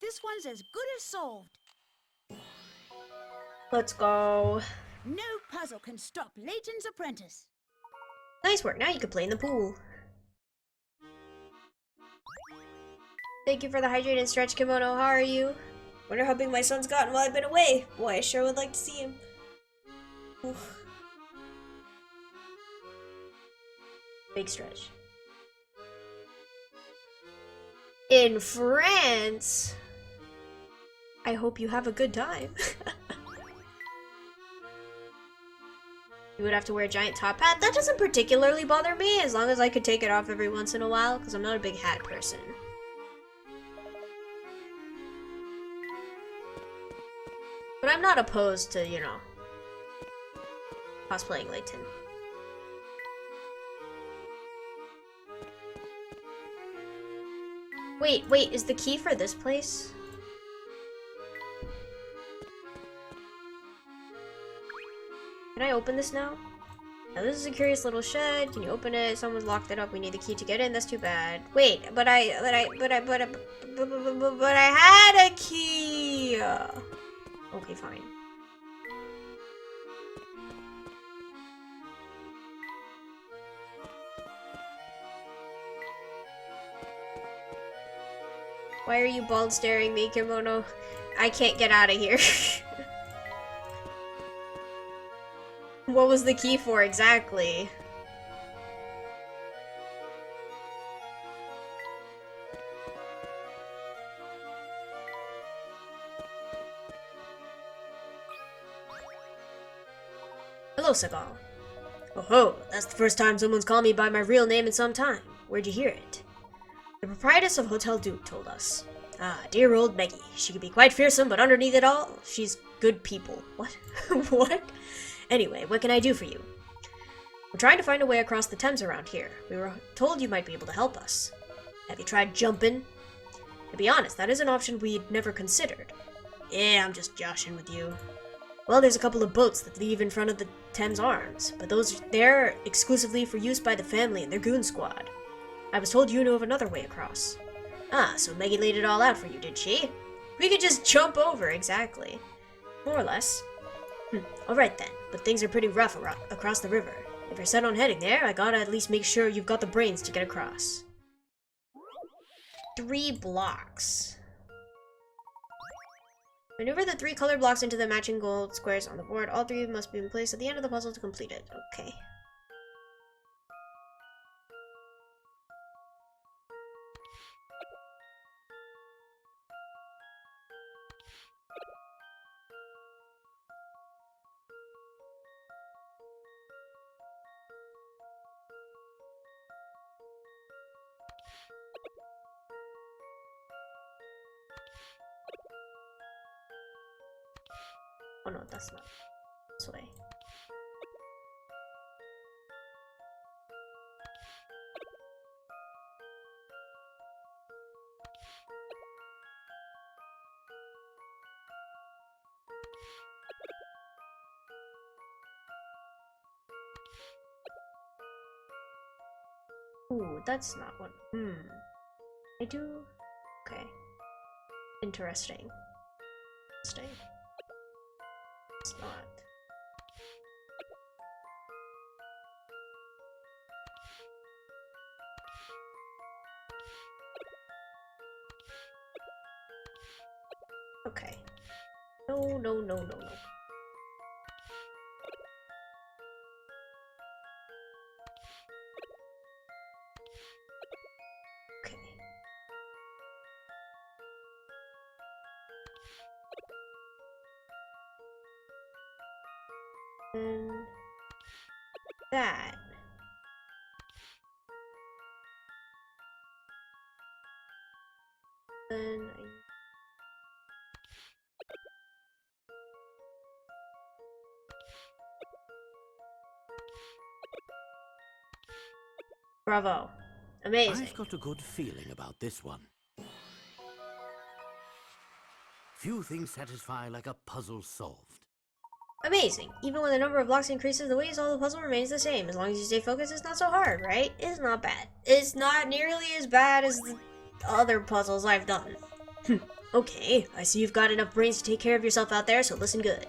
This one's as good as solved. Let's go. No puzzle can stop Layton's apprentice. Nice work. Now you can play in the pool. Thank you for the hydrate and stretch kimono. How are you? Wonder how big my son's gotten while I've been away. Boy, I sure would like to see him. Oof. Big stretch. In France? I hope you have a good time. You would have to wear a giant top hat. That doesn't particularly bother me, as long as I could take it off every once in a while, because I'm not a big hat person. But I'm not opposed to, you know, cosplaying Layton. Wait, is the key for this place? Can I open this now? Now this is a curious little shed. Can you open it? Someone's locked it up. We need the key to get in. That's too bad. Wait, but I had a key. Okay, fine. Why are you bald staring me, Kimono? I can't get out of here. What was the key for exactly? Hello, Seagal. Oh ho, that's the first time someone's called me by my real name in some time. Where'd you hear it? The proprietress of Hotel Duke told us. Ah, dear old Meggie. She can be quite fearsome, but underneath it all, she's good people. What? What? Anyway, what can I do for you? We're trying to find a way across the Thames around here. We were told you might be able to help us. Have you tried jumping? To be honest, that is an option we'd never considered. Yeah, I'm just joshing with you. Well, there's a couple of boats that leave in front of the Thames Arms, but they're exclusively for use by the family and their goon squad. I was told you knew of another way across. Ah, so Meggie laid it all out for you, did she? We could just jump over, exactly. More or less. Alright then, but things are pretty rough across the river. If you're set on heading there, I gotta at least make sure you've got the brains to get across. 3 blocks. Maneuver the 3 colored blocks into the matching gold squares on the board. All 3 must be in place at the end of the puzzle to complete it. Okay. Oh no, that's not this way. Ooh, that's not one. I do. Okay. Interesting. Interesting. It's not. Okay. No, no, no, no, no. Okay. And that. Then I... Bravo. Amazing. I've got a good feeling about this one. Few things satisfy like a puzzle solved. Amazing. Even when the number of blocks increases, the way you solve the puzzle remains the same. As long as you stay focused, it's not so hard, right? It's not bad. It's not nearly as bad as the other puzzles I've done. Okay, I see you've got enough brains to take care of yourself out there, so listen good.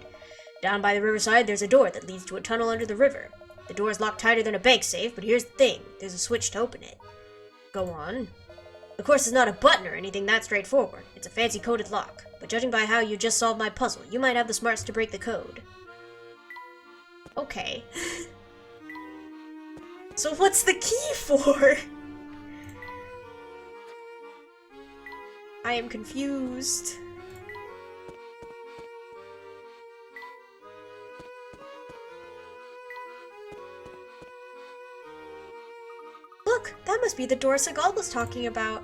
Down by the riverside, there's a door that leads to a tunnel under the river. The door is locked tighter than a bank safe, but here's the thing. There's a switch to open it. Go on. Of course, it's not a button or anything that straightforward. It's a fancy coded lock. But judging by how you just solved my puzzle, you might have the smarts to break the code. Okay. So what's the key for? I am confused. Look, that must be the door Seagal was talking about.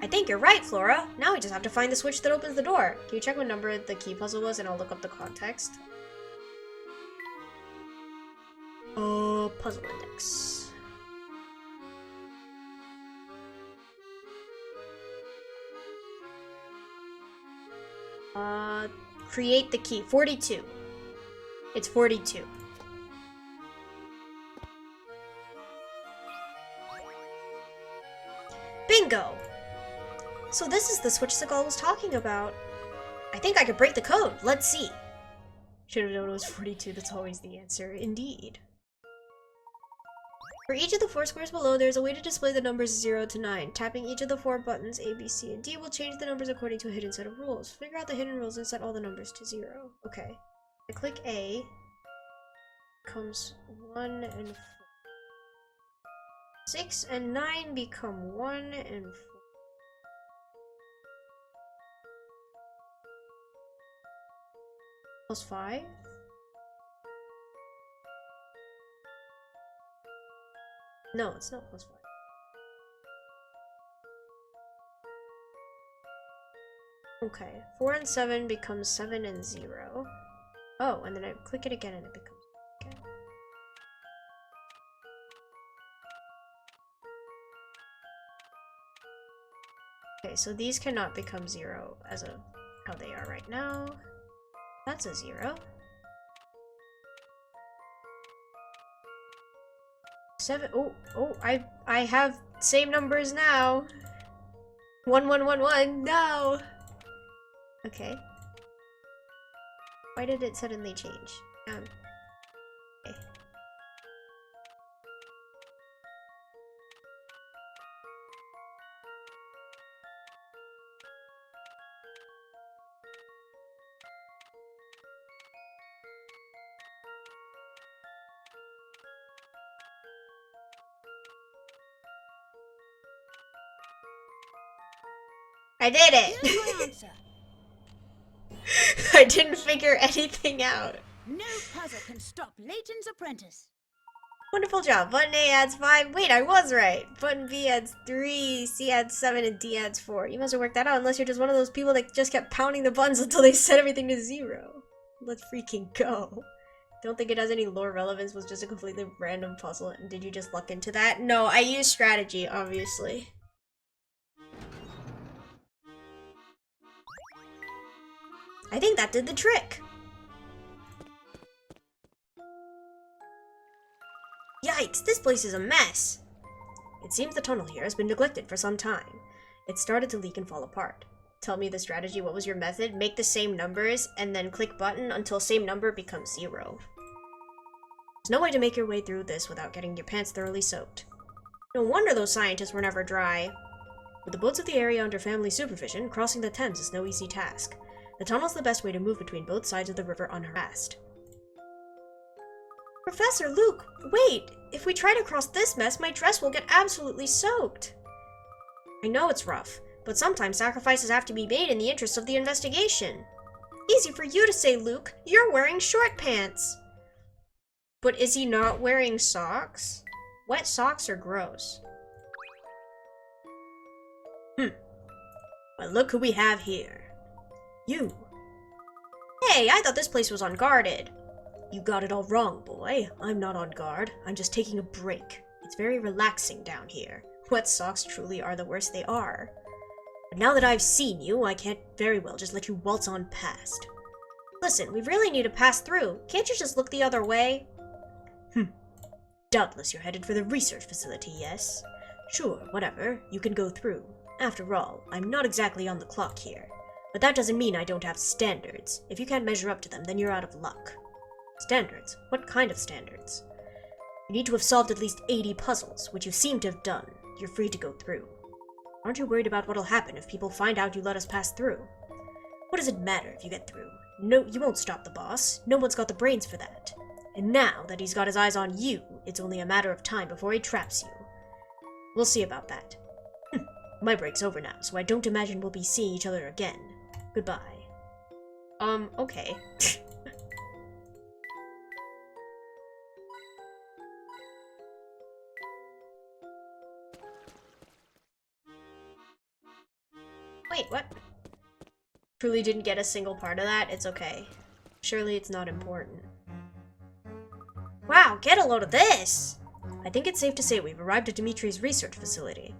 I think you're right, Flora. Now we just have to find the switch that opens the door. Can you check what number the key puzzle was and I'll look up the context? Puzzle index. Create the key. 42. It's 42. Bingo! So this is the switch Seagal was talking about. I think I could break the code. Let's see. Should have known it was 42. That's always the answer. Indeed. For each of the 4 squares below, there's a way to display the numbers 0 to 9. Tapping each of the 4 buttons, A, B, C, and D, will change the numbers according to a hidden set of rules. Figure out the hidden rules and set all the numbers to 0. Okay. I click A. Becomes 1 and 4. 6 and 9 become 1 and 4. Plus 5? No, it's not plus 5. Okay, 4 and 7 becomes 7 and 0. Oh, and then I click it again and it becomes again. Okay, so these cannot become 0 as of how they are right now. That's a 0. 7. Oh, I have same numbers now. 1 1 1 1. No. Okay. Why did it suddenly change? Okay. I did Here's it! my answer. I didn't figure anything out. No puzzle can stop Layton's apprentice. Wonderful job. Button A adds 5. Wait, I was right. Button B adds 3, C adds 7, and D adds 4. You must have worked that out unless you're just one of those people that just kept pounding the buttons until they set everything to 0. Let's freaking go. Don't think it has any lore relevance, was just a completely random puzzle. And did you just luck into that? No, I used strategy, obviously. I think that did the trick. Yikes, this place is a mess. It seems the tunnel here has been neglected for some time. It started to leak and fall apart. Tell me the strategy. What was your method? Make the same numbers and then click button until same number becomes 0. There's no way to make your way through this without getting your pants thoroughly soaked. No wonder those scientists were never dry. With the boats of the area under family supervision, crossing the Thames is no easy task. The tunnel's the best way to move between both sides of the river unharassed. Professor, Luke, wait! If we try to cross this mess, my dress will get absolutely soaked. I know it's rough, but sometimes sacrifices have to be made in the interest of the investigation. Easy for you to say, Luke. You're wearing short pants. But is he not wearing socks? Wet socks are gross. Well, look who we have here. You. Hey, I thought this place was unguarded. You got it all wrong, boy. I'm not on guard. I'm just taking a break. It's very relaxing down here. Wet socks truly are the worst they are. But now that I've seen you, I can't very well just let you waltz on past. Listen, we really need to pass through. Can't you just look the other way? Doubtless you're headed for the research facility, yes? Sure, whatever. You can go through. After all, I'm not exactly on the clock here. But that doesn't mean I don't have standards. If you can't measure up to them, then you're out of luck. Standards? What kind of standards? You need to have solved at least 80 puzzles, which you seem to have done. You're free to go through. Aren't you worried about what'll happen if people find out you let us pass through? What does it matter if you get through? No, you won't stop the boss. No one's got the brains for that. And now that he's got his eyes on you, it's only a matter of time before he traps you. We'll see about that. My break's over now, so I don't imagine we'll be seeing each other again. Goodbye. Okay. Wait, what? Truly didn't get a single part of that? It's okay. Surely it's not important. Wow, get a load of this! I think it's safe to say we've arrived at Dimitri's research facility.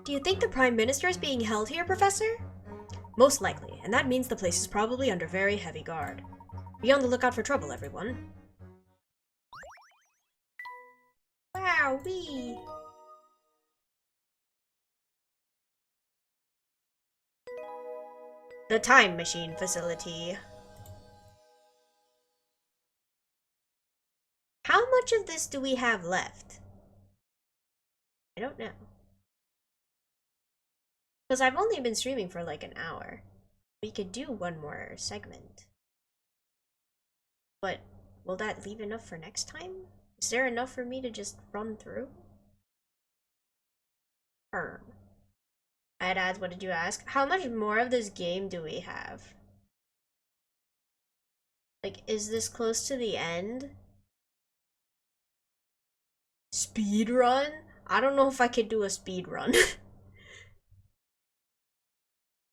Do you think the Prime Minister is being held here, Professor? Most likely, and that means the place is probably under very heavy guard. Be on the lookout for trouble, everyone. Wowee! The time machine facility. How much of this do we have left? I don't know. Because I've only been streaming for like an hour. We could do one more segment. But will that leave enough for next time? Is there enough for me to just run through? I'd add, what did you ask? How much more of this game do we have? Like, is this close to the end? Speed run? I don't know if I could do a speed run.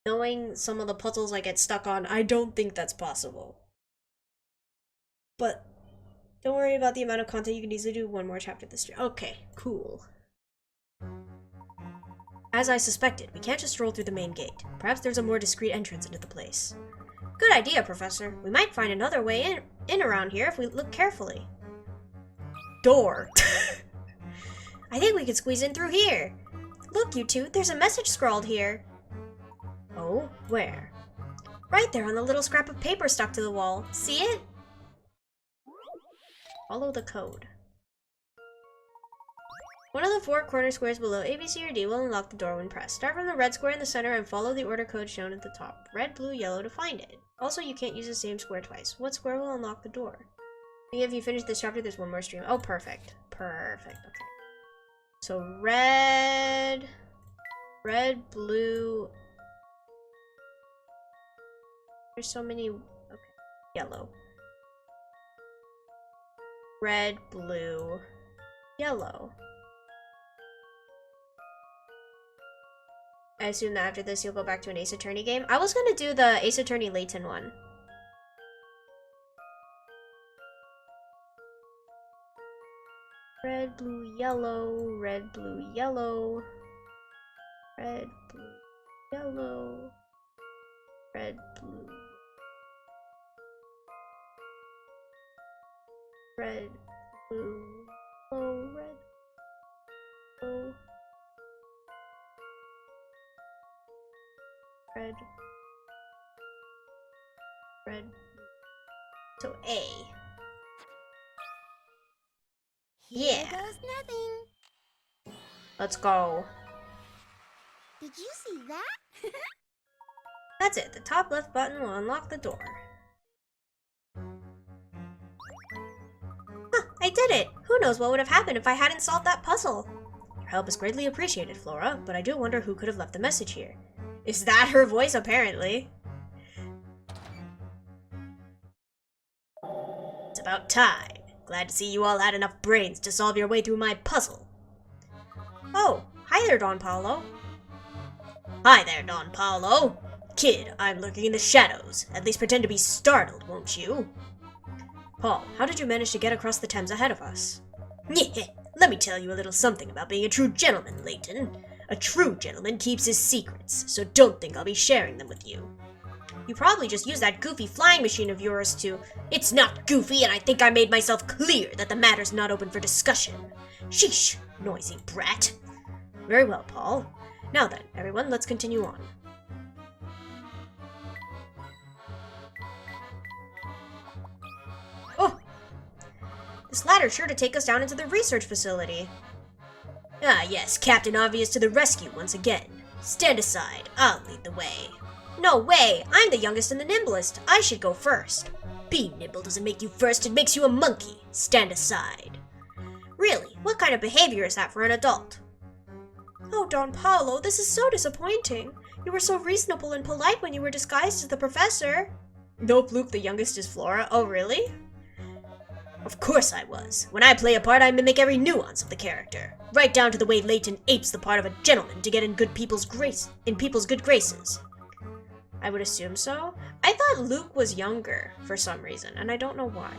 Knowing some of the puzzles I get stuck on, I don't think that's possible. But don't worry about the amount of content. You can easily do one more chapter this year. Okay, cool. As I suspected, we can't just stroll through the main gate. Perhaps there's a more discreet entrance into the place. Good idea, Professor. We might find another way in around here if we look carefully. Door. I think we could squeeze in through here. Look, you two, there's a message scrawled here. Oh, where? Right there on the little scrap of paper stuck to the wall. See it? Follow the code. One of the 4 corner squares below A, B, C, or D will unlock the door when pressed. Start from the red square in the center and follow the order code shown at the top. Red, blue, yellow to find it. Also, you can't use the same square twice. What square will unlock the door? If you finish this chapter, there's one more stream. Oh, perfect. Perfect, okay. So red, blue, There's so many. Okay. Yellow. Red, blue, yellow. I assume that after this you'll go back to an Ace Attorney game. I was gonna do the Ace Attorney Layton one. Red, blue, yellow, red, blue, yellow, red, blue, yellow, red, blue, red, blue, yellow, red, blue, red, red. So A. Here Yeah. goes nothing. Let's go. Did you see that? That's it. The top left button will unlock the door. Huh, I did it! Who knows what would have happened if I hadn't solved that puzzle? Your help is greatly appreciated, Flora, but I do wonder who could have left the message here. Is that her voice, apparently? It's about time. Glad to see you all had enough brains to solve your way through my puzzle. Oh, hi there, Don Paolo. Hi there, Don Paolo. Kid, I'm lurking in the shadows. At least pretend to be startled, won't you? Paul, how did you manage to get across the Thames ahead of us? Let me tell you a little something about being a true gentleman, Layton. A true gentleman keeps his secrets, so don't think I'll be sharing them with you. You probably just used that goofy flying machine of yours to... It's not goofy, and I think I made myself clear that the matter's not open for discussion. Sheesh, noisy brat. Very well, Paul. Now then, everyone, let's continue on. Oh! This ladder's sure to take us down into the research facility. Ah, yes, Captain Obvious to the rescue once again. Stand aside, I'll lead the way. No way! I'm the youngest and the nimblest. I should go first. Being nimble doesn't make you first, it makes you a monkey. Stand aside. Really? What kind of behavior is that for an adult? Oh, Don Paolo, this is so disappointing. You were so reasonable and polite when you were disguised as the professor. Nope, Luke, the youngest is Flora. Oh, really? Of course I was. When I play a part, I mimic every nuance of the character. Right down to the way Layton apes the part of a gentleman to get in people's good graces. I would assume so. I thought Luke was younger for some reason, and I don't know why.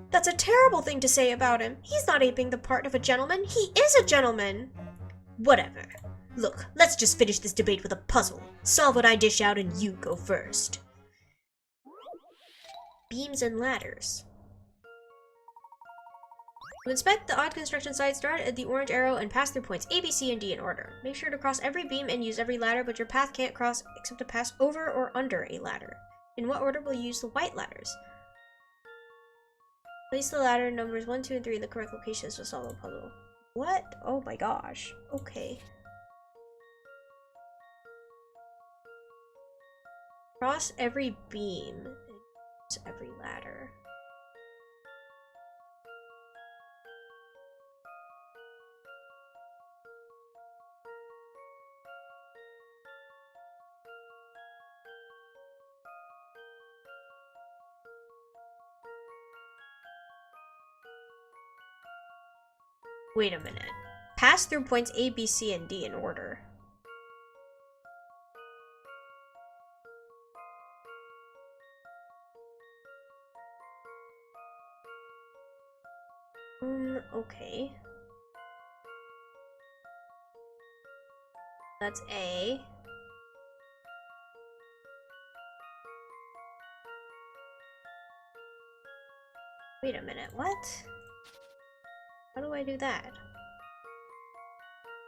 That's a terrible thing to say about him. He's not aping the part of a gentleman. He is a gentleman. Whatever. Look, let's just finish this debate with a puzzle. Solve what I dish out and you go first. Beams and ladders. To inspect the odd construction site, start at the orange arrow and pass through points A, B, C, and D in order. Make sure to cross every beam and use every ladder, but your path can't cross except to pass over or under a ladder. In what order will you use the white ladders? Place the ladder numbers 1, 2, and 3 in the correct locations to solve the puzzle. What? Oh my gosh. Okay. Cross every beam and use every ladder. Wait a minute. Pass through points A, B, C, and D in order. Okay. That's A. Wait a minute, what? How do I do that?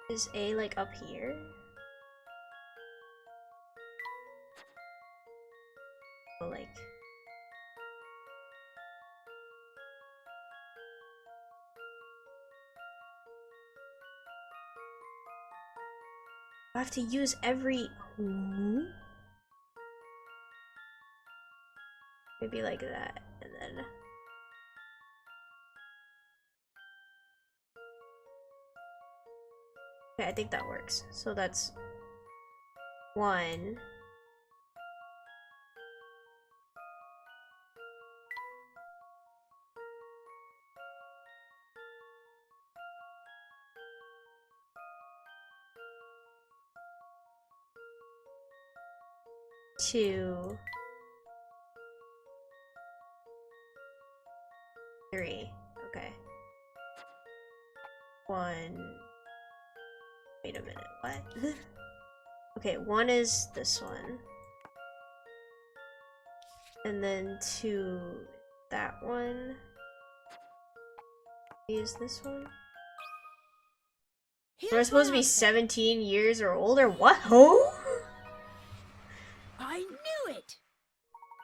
Is A like up here? Oh, like... I have to use every... Maybe like that, and then... Okay, I think that works. So that's 1, 2, 3. Okay. 1. Wait a minute, what? Okay, 1 is this one. And then 2, that one. 3 is this one. We're supposed to be 17 years or older? What? Oh? I knew it!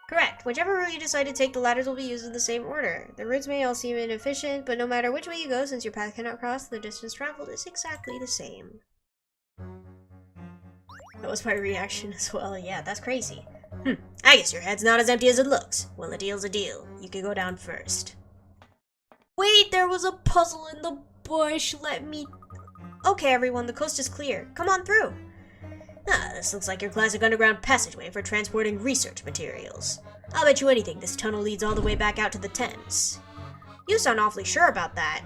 Correct. Whichever route you decide to take, the ladders will be used in the same order. The routes may all seem inefficient, but no matter which way you go, since your path cannot cross, the distance traveled is exactly the same. That was my reaction as well. Yeah, that's crazy. I guess your head's not as empty as it looks. Well, a deal's a deal. You can go down first. Wait, there was a puzzle in the bush. Let me... Okay, everyone, the coast is clear. Come on through. Ah, this looks like your classic underground passageway for transporting research materials. I'll bet you anything this tunnel leads all the way back out to the Thames. You sound awfully sure about that.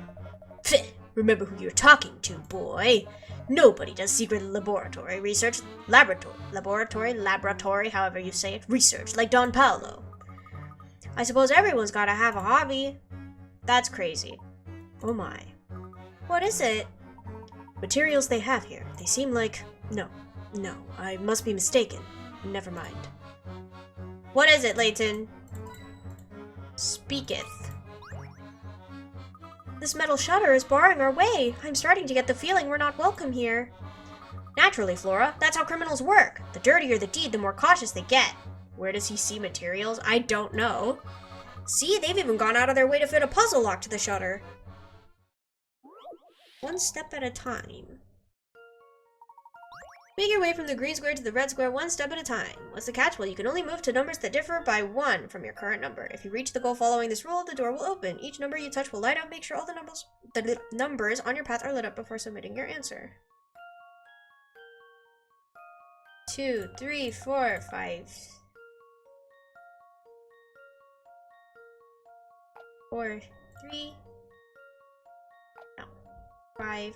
Pfft, remember who you're talking to, boy. Nobody does secret laboratory research, laboratory, however you say it, research, like Don Paolo. I suppose everyone's gotta have a hobby. That's crazy. Oh my. What is it? Materials they have here. They seem like... No, I must be mistaken. Never mind. What is it, Layton? Speaketh. This metal shutter is barring our way. I'm starting to get the feeling we're not welcome here. Naturally, Flora. That's how criminals work. The dirtier the deed, the more cautious they get. Where does he see materials? I don't know. See, they've even gone out of their way to fit a puzzle lock to the shutter. One step at a time. Make your way from the green square to the red square one step at a time. What's the catch? Well, you can only move to numbers that differ by 1 from your current number. If you reach the goal following this rule, the door will open. Each number you touch will light up. Make sure all the numbers on your path are lit up before submitting your answer. 2, 3, 4, 5. 4, 3. No. 5.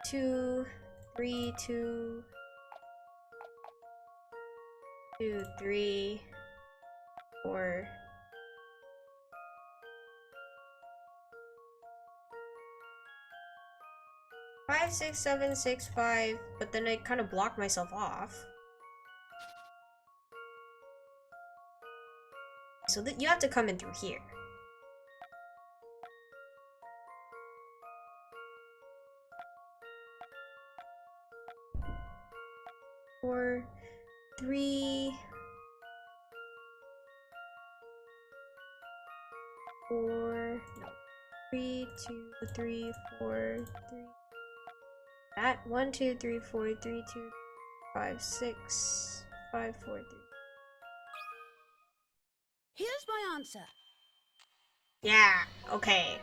2, 3, 2, 2, 3, 4. 5, 6, 7, 6, 5, but then I kind of blocked myself off. So you have to come in through here. 4, 3, 4, no, 3, 2, 3, 4, 3. That 1, 2, 3, 4, 3, 2, 5, 6, 5, 4, 3. Here's my answer. Yeah, okay.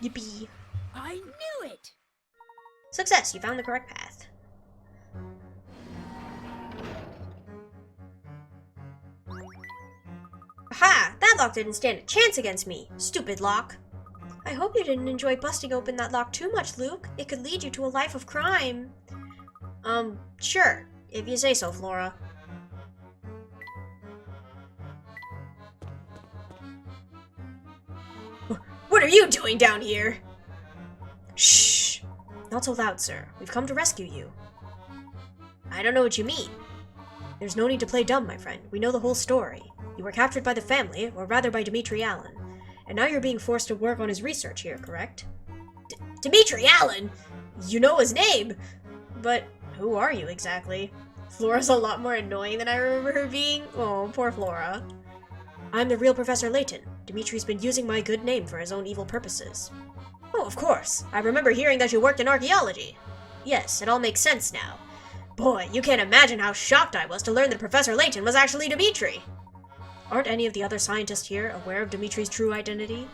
Yippee. I knew it! Success, you found the correct path. Aha! That lock didn't stand a chance against me. Stupid lock. I hope you didn't enjoy busting open that lock too much, Luke. It could lead you to a life of crime. Sure. If you say so, Flora. What are you doing down here? Shh. Not so loud, sir. We've come to rescue you. I don't know what you mean. There's no need to play dumb, my friend. We know the whole story. You were captured by the family, or rather by Dimitri Allen. And now you're being forced to work on his research here, correct? Dimitri Allen? You know his name! But who are you exactly? Flora's a lot more annoying than I remember her being. Oh, poor Flora. I'm the real Professor Layton. Dimitri's been using my good name for his own evil purposes. Oh, of course. I remember hearing that you worked in archaeology. Yes, it all makes sense now. Boy, you can't imagine how shocked I was to learn that Professor Layton was actually Dimitri. Aren't any of the other scientists here aware of Dimitri's true identity?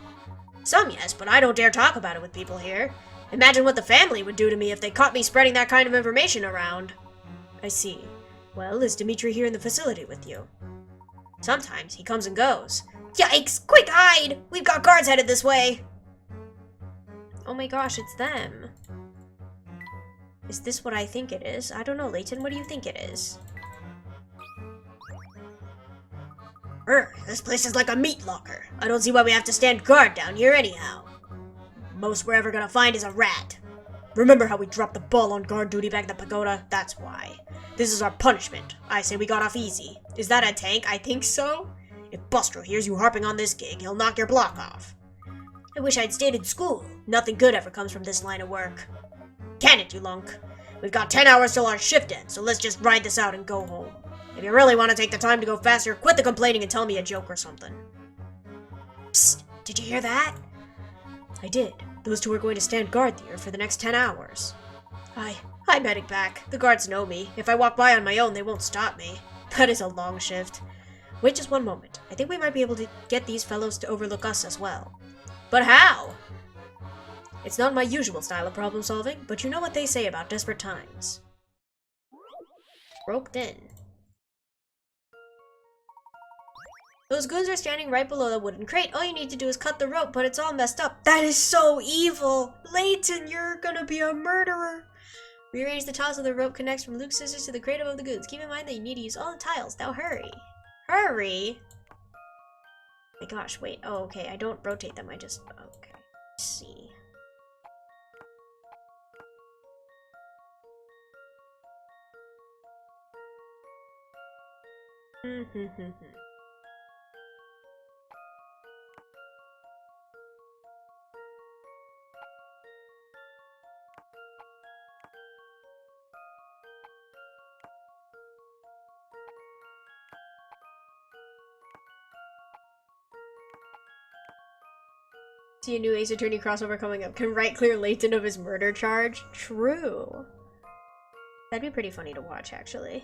Some, yes, but I don't dare talk about it with people here. Imagine what the family would do to me if they caught me spreading that kind of information around. I see. Well, is Dimitri here in the facility with you? Sometimes he comes and goes. Yikes! Quick, hide! We've got guards headed this way! Oh my gosh, it's them. Is this what I think it is? I don't know, Layton. What do you think it is? This place is like a meat locker. I don't see why we have to stand guard down here anyhow. Most we're ever gonna find is a rat. Remember how we dropped the ball on guard duty back at the pagoda? That's why. This is our punishment. I say we got off easy. Is that a tank? I think so. If Bustro hears you harping on this gig, he'll knock your block off. I wish I'd stayed in school. Nothing good ever comes from this line of work. Can it, you lunk? We've got 10 hours till our shift ends, so let's just ride this out and go home. If you really want to take the time to go faster, quit the complaining and tell me a joke or something. Psst, did you hear that? I did. Those two are going to stand guard here for the next 10 hours. I'm heading back. The guards know me. If I walk by on my own, they won't stop me. That is a long shift. Wait just one moment. I think we might be able to get these fellows to overlook us as well. But how? It's not my usual style of problem solving, but you know what they say about desperate times. Roped in. Those goons are standing right below the wooden crate. All you need to do is cut the rope, but it's all messed up. That is so evil! Layton, you're gonna be a murderer! Rearrange the tiles so the rope connects from Luke's scissors to the crate of the goons. Keep in mind that you need to use all the tiles. Now hurry. Hurry? My gosh, wait. Oh, okay. I don't rotate them. I just... Okay. Let's see. See a new Ace Attorney crossover coming up. Can right clear Layton of his murder charge? True. That'd be pretty funny to watch, actually.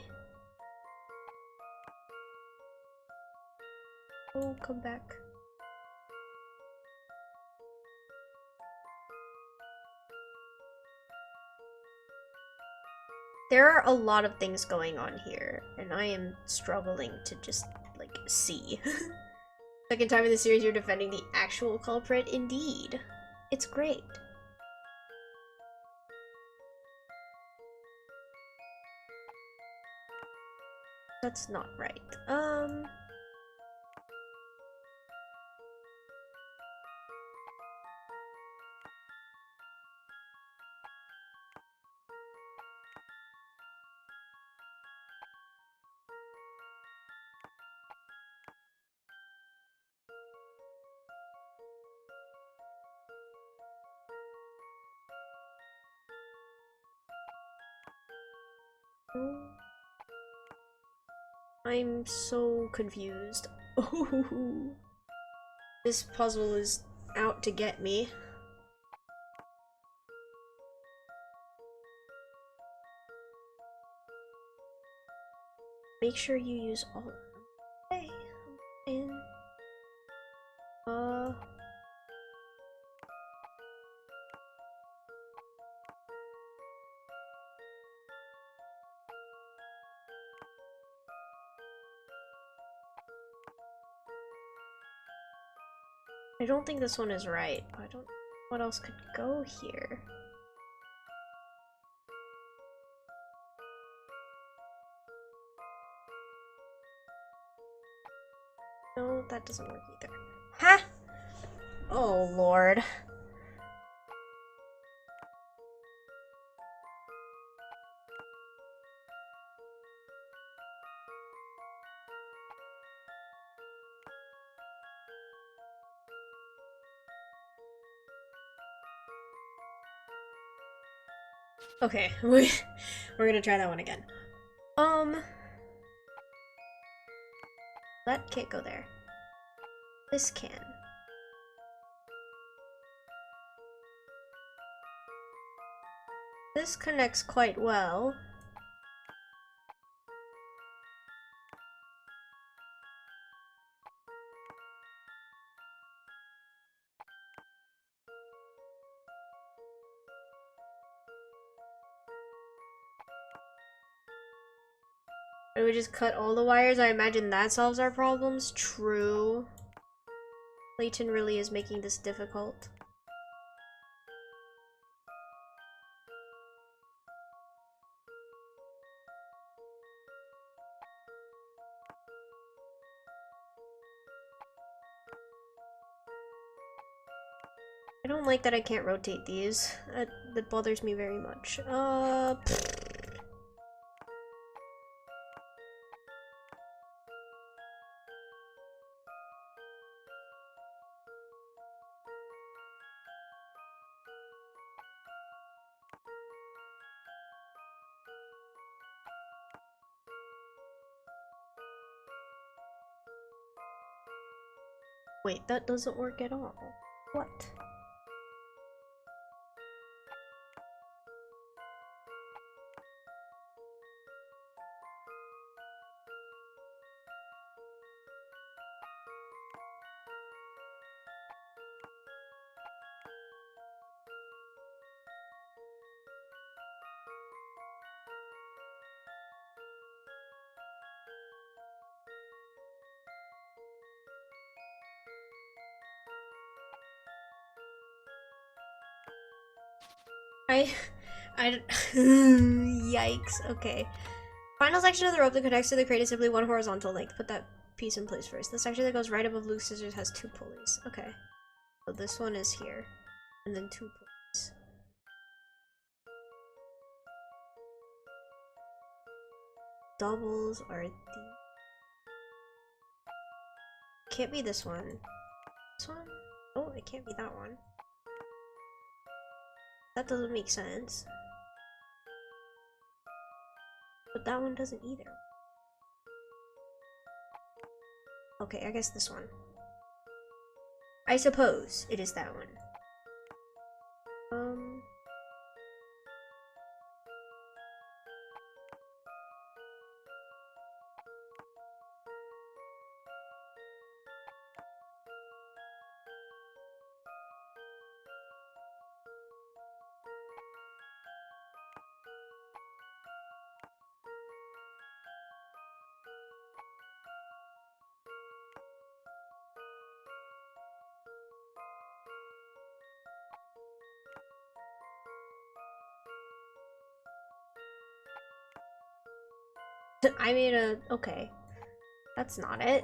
Oh, come back. There are a lot of things going on here, and I am struggling to just, like, see. Second time in the series you're defending the actual culprit? Indeed. It's great. That's not right. I'm so confused. This puzzle is out to get me. Make sure you use all of them. Okay. And I don't think this one is right. I don't know what else could go here. No, that doesn't work either. Ha! Oh, Lord. Okay, we're gonna try that one again. That can't go there. This can. This connects quite well. Do we just cut all the wires? I imagine that solves our problems. True. Layton really is making this difficult. I don't like that I can't rotate these. That bothers me very much. Wait, that doesn't work at all. What? Yikes, okay. Final section of the rope that connects to the crate is simply one horizontal length. Put that piece in place first. The section that goes right above Luke's scissors has 2 pulleys. Okay. So this one is here. And then 2 pulleys. Doubles are the... Can't be this one. This one? Oh, it can't be that one. That doesn't make sense. But that one doesn't either. Okay, I guess this one. I suppose it is that one. I made a... okay. That's not it.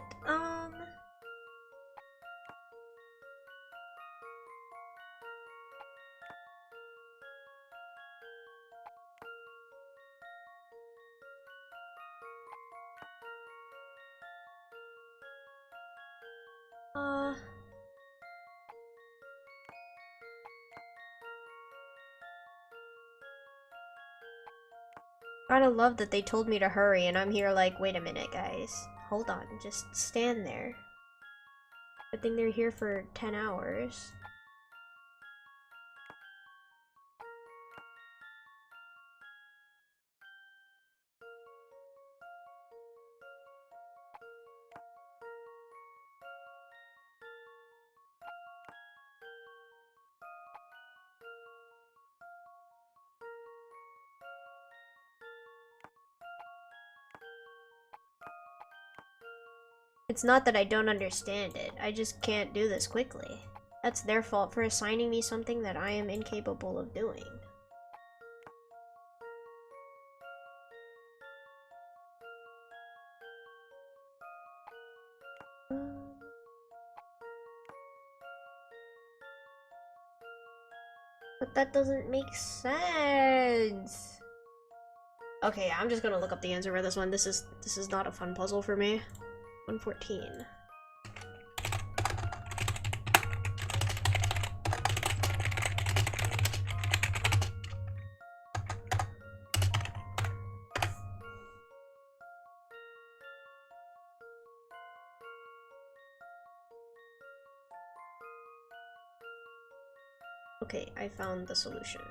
Gotta love that they told me to hurry and I'm here like, wait a minute guys. Hold on, just stand there. Good thing they're here for 10 hours. It's not that I don't understand it, I just can't do this quickly. That's their fault for assigning me something that I am incapable of doing. But that doesn't make sense. Okay, I'm just gonna look up the answer for this one. This is not a fun puzzle for me. 114. Okay, I found the solution.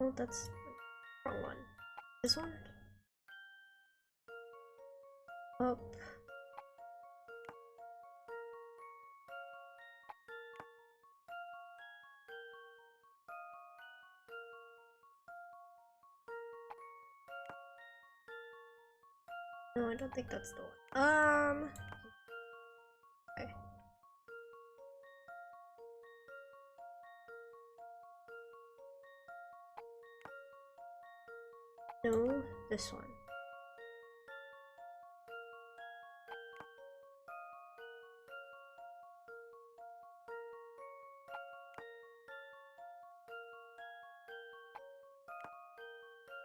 Oh, that's the wrong one. This one? Up. No, I don't think that's the one. Okay. No, this one.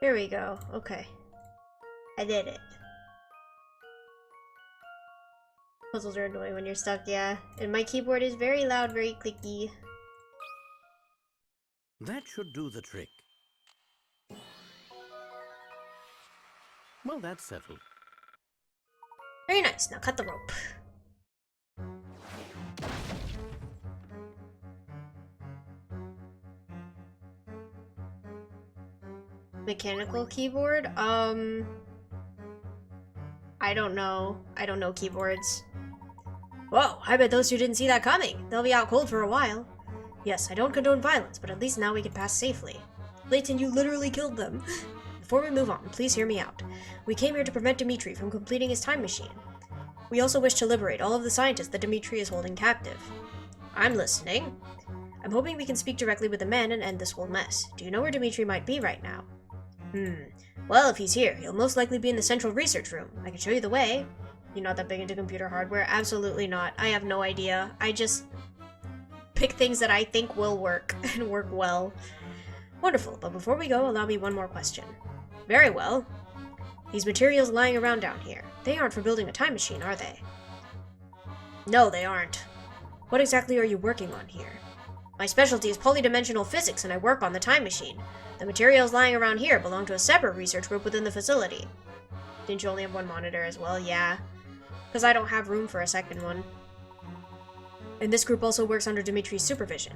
Here we go. Okay. I did it. Puzzles are annoying when you're stuck, yeah. And my keyboard is very loud, very clicky. That should do the trick. Well, that's settled. Very nice. Now cut the rope. Mechanical keyboard? I don't know. I don't know keyboards. Whoa, I bet those two didn't see that coming. They'll be out cold for a while. Yes, I don't condone violence, but at least now we can pass safely. Layton, you literally killed them. Before we move on, please hear me out. We came here to prevent Dimitri from completing his time machine. We also wish to liberate all of the scientists that Dimitri is holding captive. I'm listening. I'm hoping we can speak directly with the men and end this whole mess. Do you know where Dimitri might be right now? Well, if he's here, he'll most likely be in the central research room. I can show you the way. You're not that big into computer hardware? Absolutely not. I have no idea. I just pick things that I think will work and work well. Wonderful, but before we go, allow me one more question. Very well. These materials lying around down here, they aren't for building a time machine, are they? No, they aren't. What exactly are you working on here? My specialty is polydimensional physics, and I work on the time machine. The materials lying around here belong to a separate research group within the facility. Didn't you only have one monitor as well? Yeah. Because I don't have room for a second one. And this group also works under Dimitri's supervision.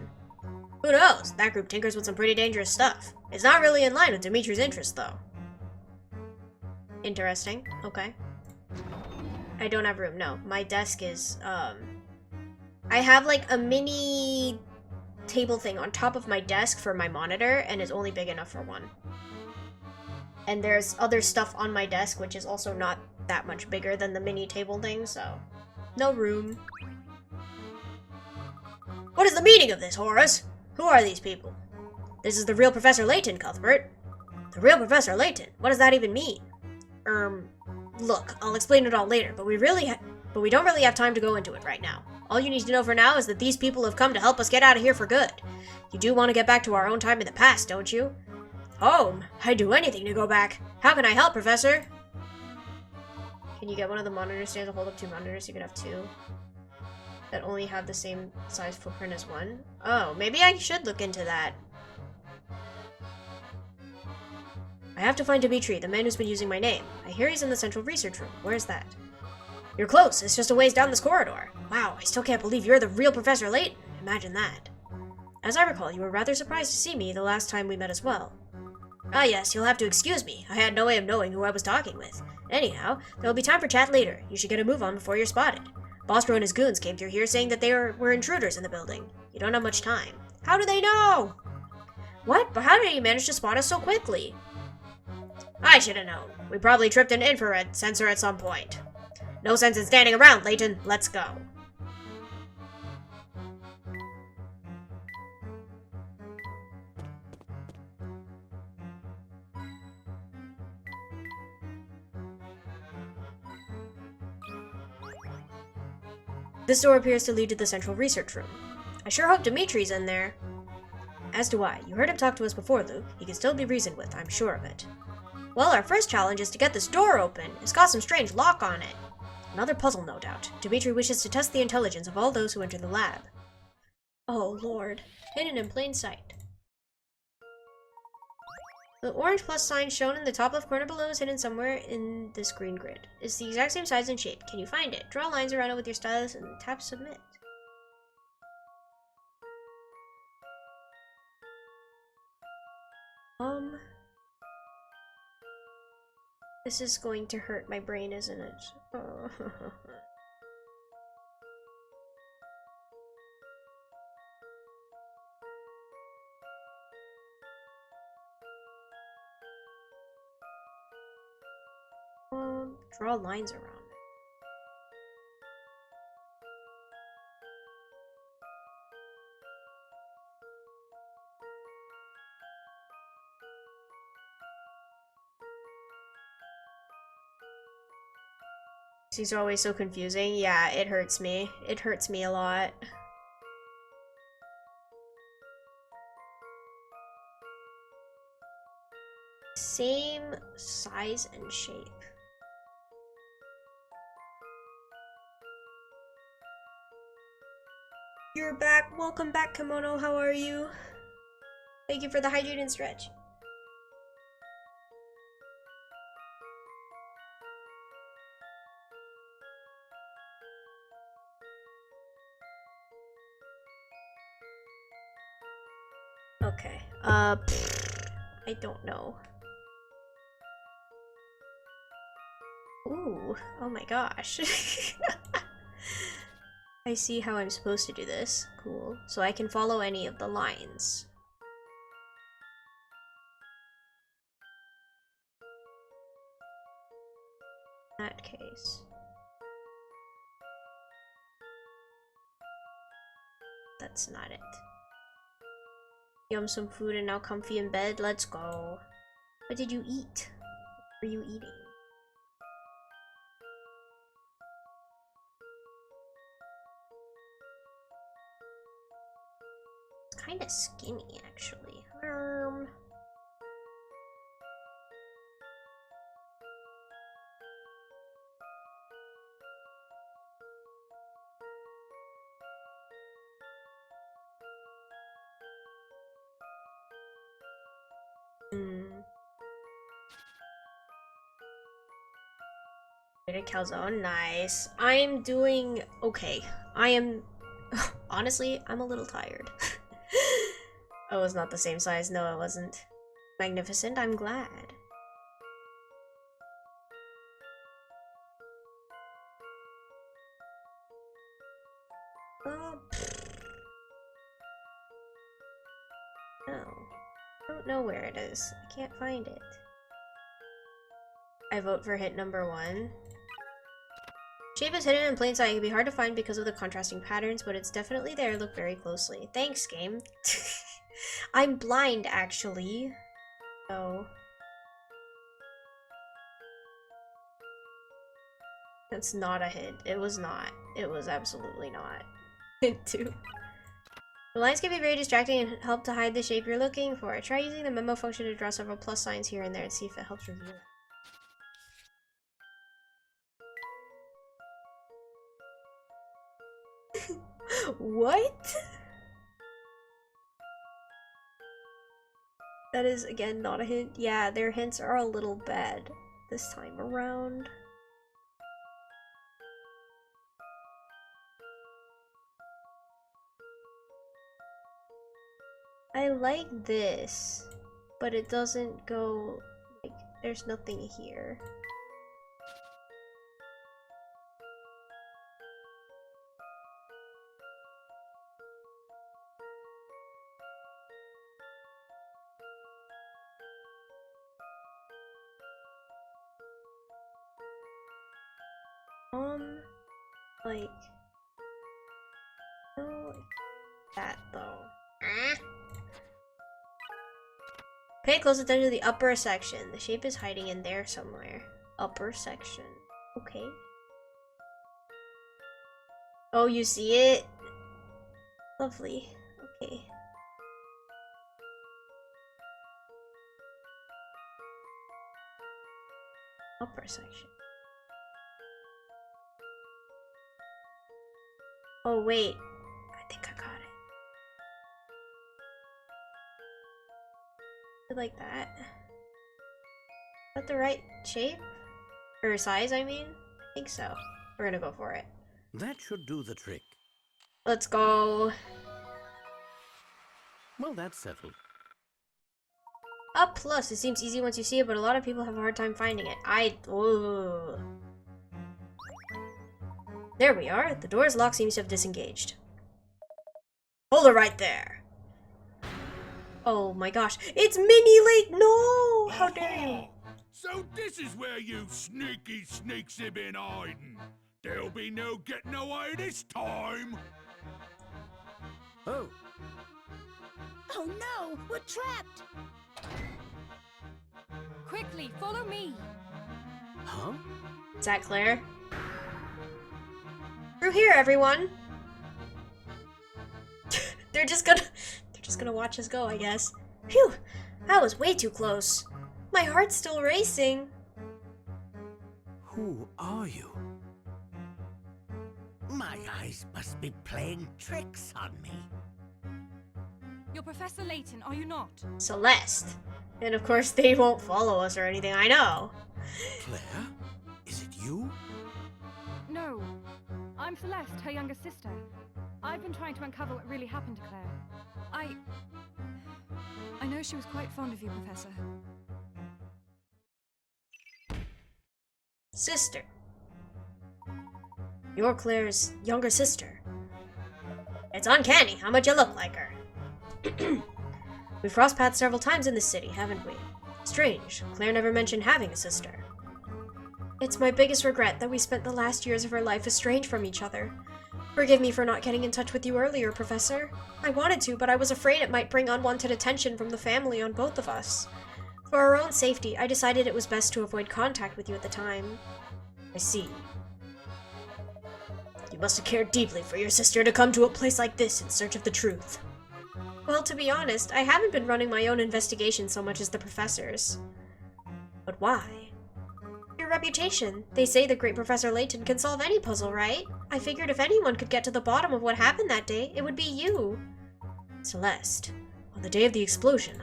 Who knows? That group tinkers with some pretty dangerous stuff. It's not really in line with Dimitri's interests, though. Interesting. Okay. I don't have room. No. My desk is, I have, like, a mini table thing on top of my desk for my monitor, and it's only big enough for one. And there's other stuff on my desk, which is also not that much bigger than the mini table thing, so no room. What is the meaning of this, Horace? Who are these people? This is the real Professor Layton, Cuthbert. The real Professor Layton? What does that even mean? Look, I'll explain it all later, but we don't really have time to go into it right now. All you need to know for now is that these people have come to help us get out of here for good. You do want to get back to our own time in the past, don't you? Home? I'd do anything to go back. How can I help, Professor? Can you get one of the monitor stands to hold up two monitors? You could have two that only have the same size footprint as one. Oh, maybe I should look into that. I have to find Dimitri, the man who's been using my name. I hear he's in the central research room. Where's that? You're close. It's just a ways down this corridor. Wow, I still can't believe you're the real Professor Layton. Imagine that. As I recall, you were rather surprised to see me the last time we met as well. Ah yes, you'll have to excuse me. I had no way of knowing who I was talking with. Anyhow, there will be time for chat later. You should get a move on before you're spotted. Bostro and his goons came through here saying that there were intruders in the building. You don't have much time. How do they know? What? But how did he manage to spot us so quickly? I should have known. We probably tripped an infrared sensor at some point. No sense in standing around, Layton. Let's go. This door appears to lead to the central research room. I sure hope Dimitri's in there. As do I. You heard him talk to us before, Luke. He can still be reasoned with, I'm sure of it. Well, our first challenge is to get this door open. It's got some strange lock on it. Another puzzle, no doubt. Dimitri wishes to test the intelligence of all those who enter the lab. Oh, Lord. Hidden in plain sight. The orange plus sign shown in the top left corner below is hidden somewhere in this green grid. It's the exact same size and shape. Can you find it? Draw lines around it with your stylus and tap submit. This is going to hurt my brain, isn't it? Oh. Draw lines around it. These are always so confusing. Yeah, it hurts me. It hurts me a lot. Same size and shape. You're back. Welcome back, Kimono. How are you? Thank you for the hydrate and stretch. Okay. I don't know. Ooh, oh my gosh. I see how I'm supposed to do this. Cool. So I can follow any of the lines. In that case. That's not it. Yum some food and now comfy in bed. Let's go. What did you eat? What were you eating? It's kind of skinny, actually. A calzone, nice. I'm doing okay. I am honestly, I'm a little tired. Oh, it's not the same size. No, it wasn't. Magnificent, I'm glad. No. I don't know where it is. I can't find it. I vote for hit number 1. Shape is hidden in plain sight. It can be hard to find because of the contrasting patterns, but it's definitely there. Look very closely. Thanks, game. I'm blind, actually. So... that's not a hint. It was not. It was absolutely not. Hint 2. The lines can be very distracting and help to hide the shape you're looking for. Try using the memo function to draw several plus signs here and there and see if it helps reveal it. What? That is, again, not a hint. Yeah, their hints are a little bad this time around. I like this, but it doesn't go, like, there's nothing here. Like, no, that though. Pay close attention to the upper section. The shape is hiding in there somewhere. Upper section. Okay. Oh, you see it? Lovely. Okay. Upper section. Oh, wait. I think I got it. Like that. Is that the right shape? Or size, I mean? I think so. We're gonna go for it. That should do the trick. Let's go. Well, that's settled. A plus. It seems easy once you see it, but a lot of people have a hard time finding it. Ooh. There we are. The door's lock seems to have disengaged. Hold it right there. Oh my gosh. It's Mini Lake! No! How dare you? So this is where you sneaky sneaks have been hiding. There'll be no getting away this time. Oh, Oh no, we're trapped! Quickly, follow me. huh? Is that Claire? Through here, everyone. They're just gonna watch us go, I guess. Phew! That was way too close. My heart's still racing. Who are you? My eyes must be playing tricks on me. You're Professor Layton, are you not? Celeste. And of course, they won't follow us or anything, I know. Claire? Is it you? No. I'm Celeste, her younger sister. I've been trying to uncover what really happened to Claire. I know she was quite fond of you, Professor. Sister. You're Claire's younger sister. It's uncanny how much you look like her. We've crossed paths several times in this city, haven't we? Strange, Claire never mentioned having a sister. It's my biggest regret that we spent the last years of our life estranged from each other. Forgive me for not getting in touch with you earlier, Professor. I wanted to, but I was afraid it might bring unwanted attention from the family on both of us. For our own safety, I decided it was best to avoid contact with you at the time. I see. You must have cared deeply for your sister to come to a place like this in search of the truth. Well, to be honest, I haven't been running my own investigation so much as the professor's. But why? Your reputation. They say the great Professor Layton can solve any puzzle, right? I figured if anyone could get to the bottom of what happened that day, it would be you. Celeste, on the day of the explosion,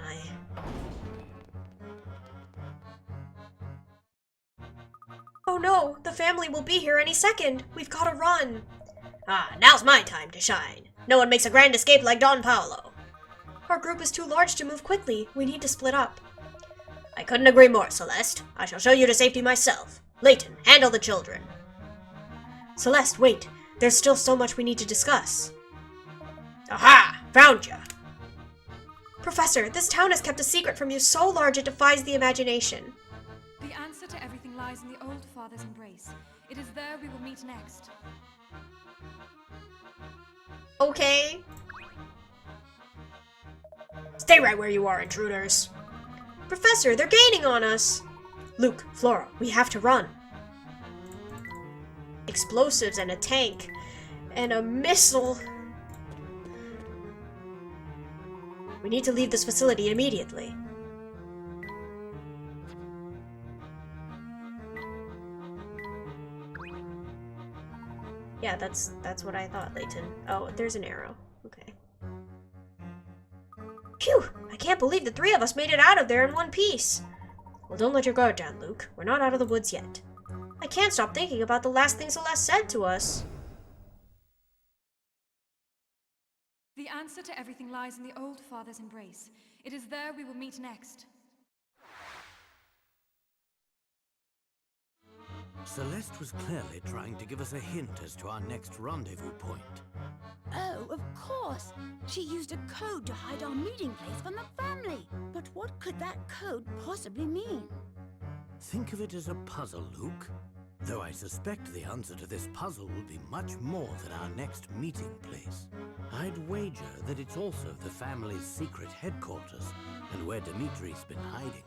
Oh no, the family will be here any second. We've gotta run. Ah, now's my time to shine. No one makes a grand escape like Don Paolo. Our group is too large to move quickly. We need to split up. I couldn't agree more, Celeste. I shall show you to safety myself. Layton, handle the children. Celeste, wait. There's still so much we need to discuss. Aha! Found ya! Professor, this town has kept a secret from you so large it defies the imagination. The answer to everything lies in the old father's embrace. It is there we will meet next. Okay. Stay right where you are, intruders. Professor, they're gaining on us. Luke, Flora, we have to run. Explosives and a tank. And a missile. We need to leave this facility immediately. Yeah, that's what I thought, Layton. Oh, there's an arrow. Okay. Phew! I can't believe the three of us made it out of there in one piece. Well, don't let your guard down, Luke. We're not out of the woods yet. I can't stop thinking about the last thing Celeste said to us. The answer to everything lies in the old father's embrace. It is there we will meet next. Celeste was clearly trying to give us a hint as to our next rendezvous point. Oh, of course. She used a code to hide our meeting place from the family. But what could that code possibly mean? Think of it as a puzzle, Luke. Though I suspect the answer to this puzzle will be much more than our next meeting place. I'd wager that it's also the family's secret headquarters, and where Dimitri's been hiding.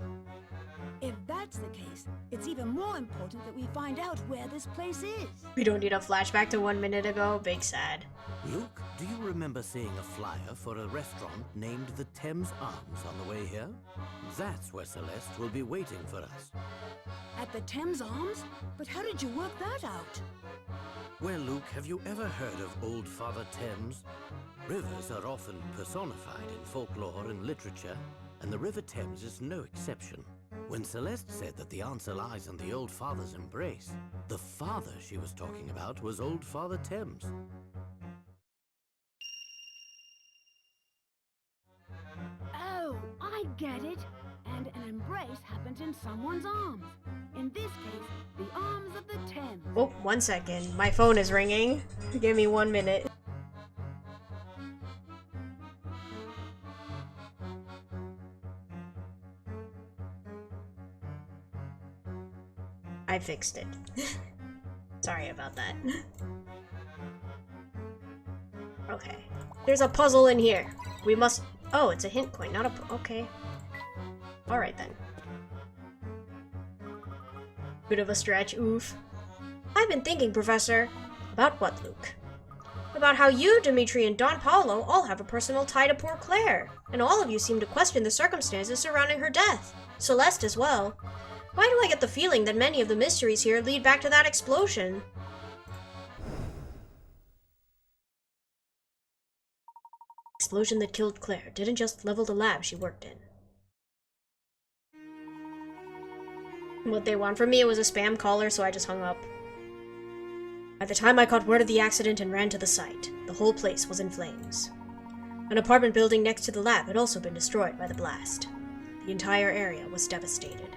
If that's the case, it's even more important that we find out where this place is. We don't need a flashback to 1 minute ago. Big sad. Luke, do you remember seeing a flyer for a restaurant named the Thames Arms on the way here? That's where Celeste will be waiting for us. At the Thames Arms? But how did you work that out? Well, Luke, have you ever heard of Old Father Thames? Rivers are often personified in folklore and literature, and the River Thames is no exception. When Celeste said that the answer lies on the Old Father's embrace, the father she was talking about was Old Father Thames. Oh, I get it. And an embrace happens in someone's arms. In this case, the arms of the Thames. Oh, 1 second. My phone is ringing. Give me 1 minute. I fixed it. Sorry about that. Okay. There's a puzzle in here. We must... Oh, it's a hint coin, not a... Okay. Alright then. Bit of a stretch, oof. I've been thinking, Professor. About what, Luke? About how you, Dimitri, and Don Paolo all have a personal tie to poor Claire, and all of you seem to question the circumstances surrounding her death. Celeste as well. Why do I get the feeling that many of the mysteries here lead back to that explosion? Explosion that killed Claire didn't just level the lab she worked in. What they want from me was a spam caller, so I just hung up. By the time I caught word of the accident and ran to the site, the whole place was in flames. An apartment building next to the lab had also been destroyed by the blast. The entire area was devastated.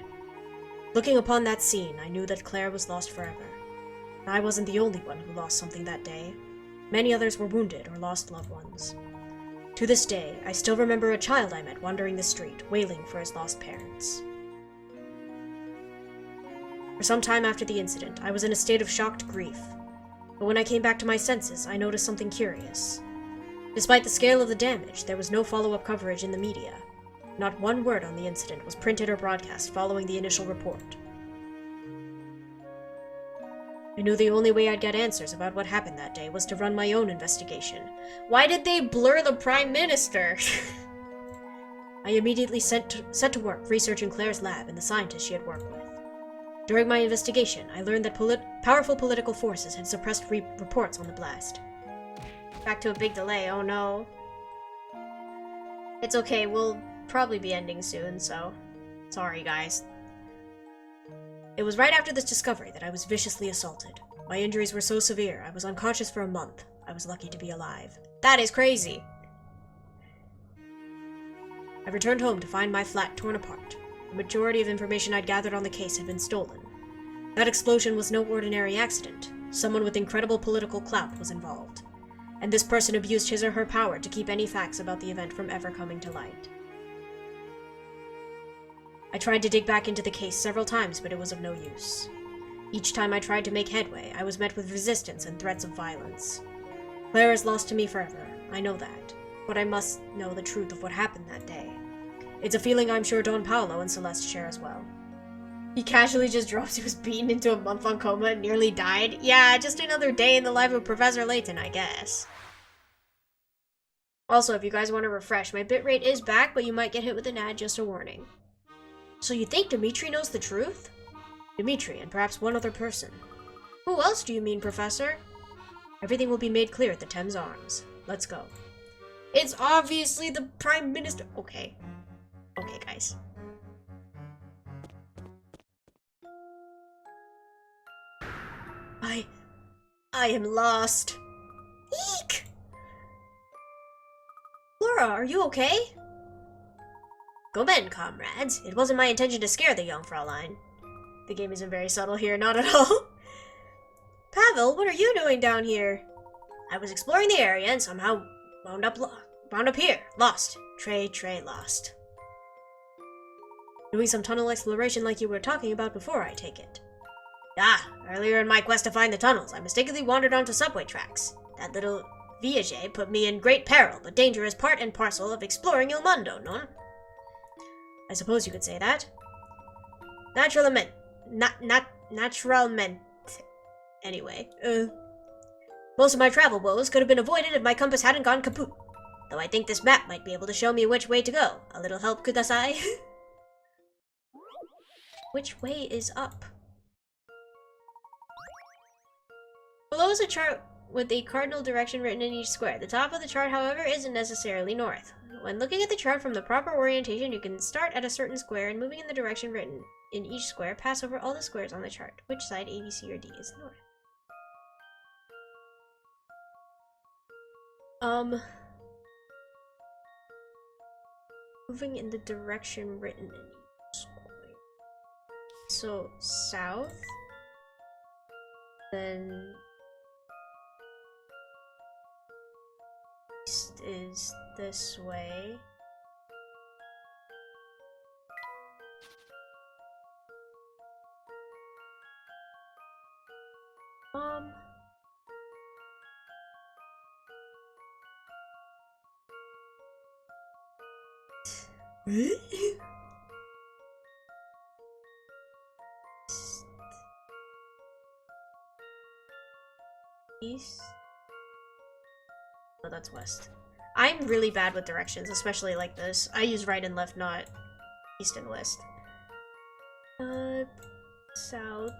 Looking upon that scene, I knew that Claire was lost forever. I wasn't the only one who lost something that day. Many others were wounded or lost loved ones. To this day, I still remember a child I met wandering the street, wailing for his lost parents. For some time after the incident, I was in a state of shocked grief. But when I came back to my senses, I noticed something curious. Despite the scale of the damage, there was no follow-up coverage in the media. Not one word on the incident was printed or broadcast following the initial report. I knew the only way I'd get answers about what happened that day was to run my own investigation. Why did they blur the Prime Minister? I immediately set to work researching Claire's lab and the scientists she had worked with. During my investigation, I learned that powerful political forces had suppressed reports on the blast. Back to a big delay, oh no. It's okay, we'll probably be ending soon, so... Sorry, guys. It was right after this discovery that I was viciously assaulted. My injuries were so severe, I was unconscious for a month. I was lucky to be alive. That is crazy! I returned home to find my flat torn apart. The majority of information I'd gathered on the case had been stolen. That explosion was no ordinary accident. Someone with incredible political clout was involved. And this person abused his or her power to keep any facts about the event from ever coming to light. I tried to dig back into the case several times, but it was of no use. Each time I tried to make headway, I was met with resistance and threats of violence. Claire is lost to me forever, I know that. But I must know the truth of what happened that day. It's a feeling I'm sure Don Paolo and Celeste share as well. He casually just drops he was beaten into a month-long coma and nearly died. Yeah, just another day in the life of Professor Layton, I guess. Also, if you guys want to refresh, my bitrate is back, but you might get hit with an ad, just a warning. So you think Dimitri knows the truth? Dimitri, and perhaps one other person. Who else do you mean, Professor? Everything will be made clear at the Thames Arms. Let's go. It's obviously the Prime Minister. Okay. Okay, guys. I am lost. Eek! Flora, are you okay? Go men, comrades. It wasn't my intention to scare the young Fraulein. The game isn't very subtle here, not at all. Pavel, what are you doing down here? I was exploring the area and somehow wound up here. Lost. Trey, lost. Doing some tunnel exploration like you were talking about before, I take it. Ah, earlier in my quest to find the tunnels, I mistakenly wandered onto subway tracks. That little viager put me in great peril, but danger is part and parcel of exploring Il Mondo, non? I suppose you could say that. Naturalmente. Anyway, most of my travel woes could have been avoided if my compass hadn't gone kaput. Though I think this map might be able to show me which way to go. A little help, kudasai? Which way is up? Below is a chart with a cardinal direction written in each square. The top of the chart, however, isn't necessarily north. When looking at the chart from the proper orientation, you can start at a certain square and moving in the direction written in each square, pass over all the squares on the chart. Which side, A, B, C, or D, is north? Moving in the direction written in each square. So, south. Then east is this way. Um. East. Oh, that's west. I'm really bad with directions, especially like this. I use right and left, not east and west. South.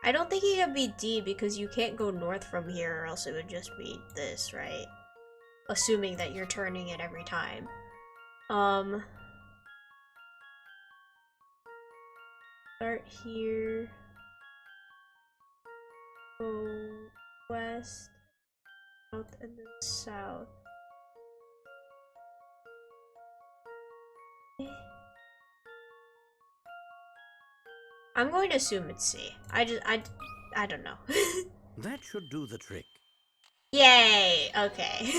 I don't think it can be D because you can't go north from here or else it would just be this, right? Assuming that you're turning it every time. Start here. Go west, south, and then south. I'm going to assume it's C. I don't know. That should do the trick. Yay! Okay.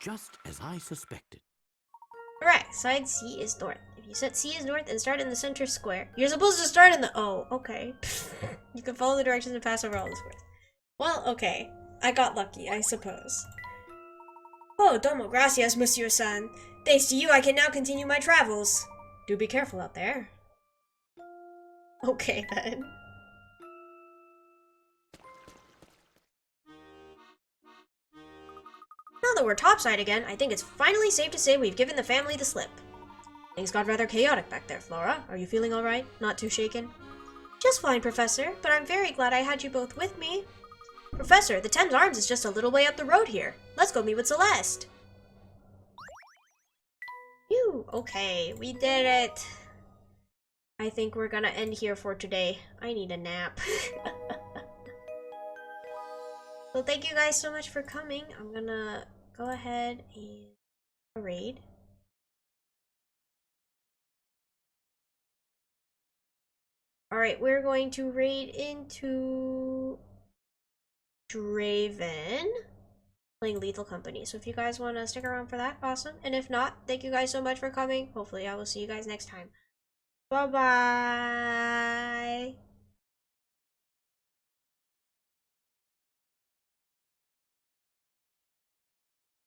Just as I suspected. Alright, side C is north. If you set C is north and start in the center square, you're supposed to start in the... Oh, okay. You can follow the directions and pass over all the squares. Well, okay. I got lucky, I suppose. Oh, domo gracias, Monsieur-san. Thanks to you, I can now continue my travels. Do be careful out there. Okay, then. Now that we're topside again, I think it's finally safe to say we've given the family the slip. Things got rather chaotic back there, Flora. Are you feeling alright? Not too shaken? Just fine, Professor, but I'm very glad I had you both with me. Professor, the Thames Arms is just a little way up the road here. Let's go meet with Celeste. Phew, okay, we did it. I think we're gonna end here for today. I need a nap. So thank you guys so much for coming. I'm gonna go ahead and raid. Alright, we're going to raid into Draven, playing Lethal Company. So if you guys want to stick around for that, awesome. And if not, thank you guys so much for coming. Hopefully I will see you guys next time. Bye-bye!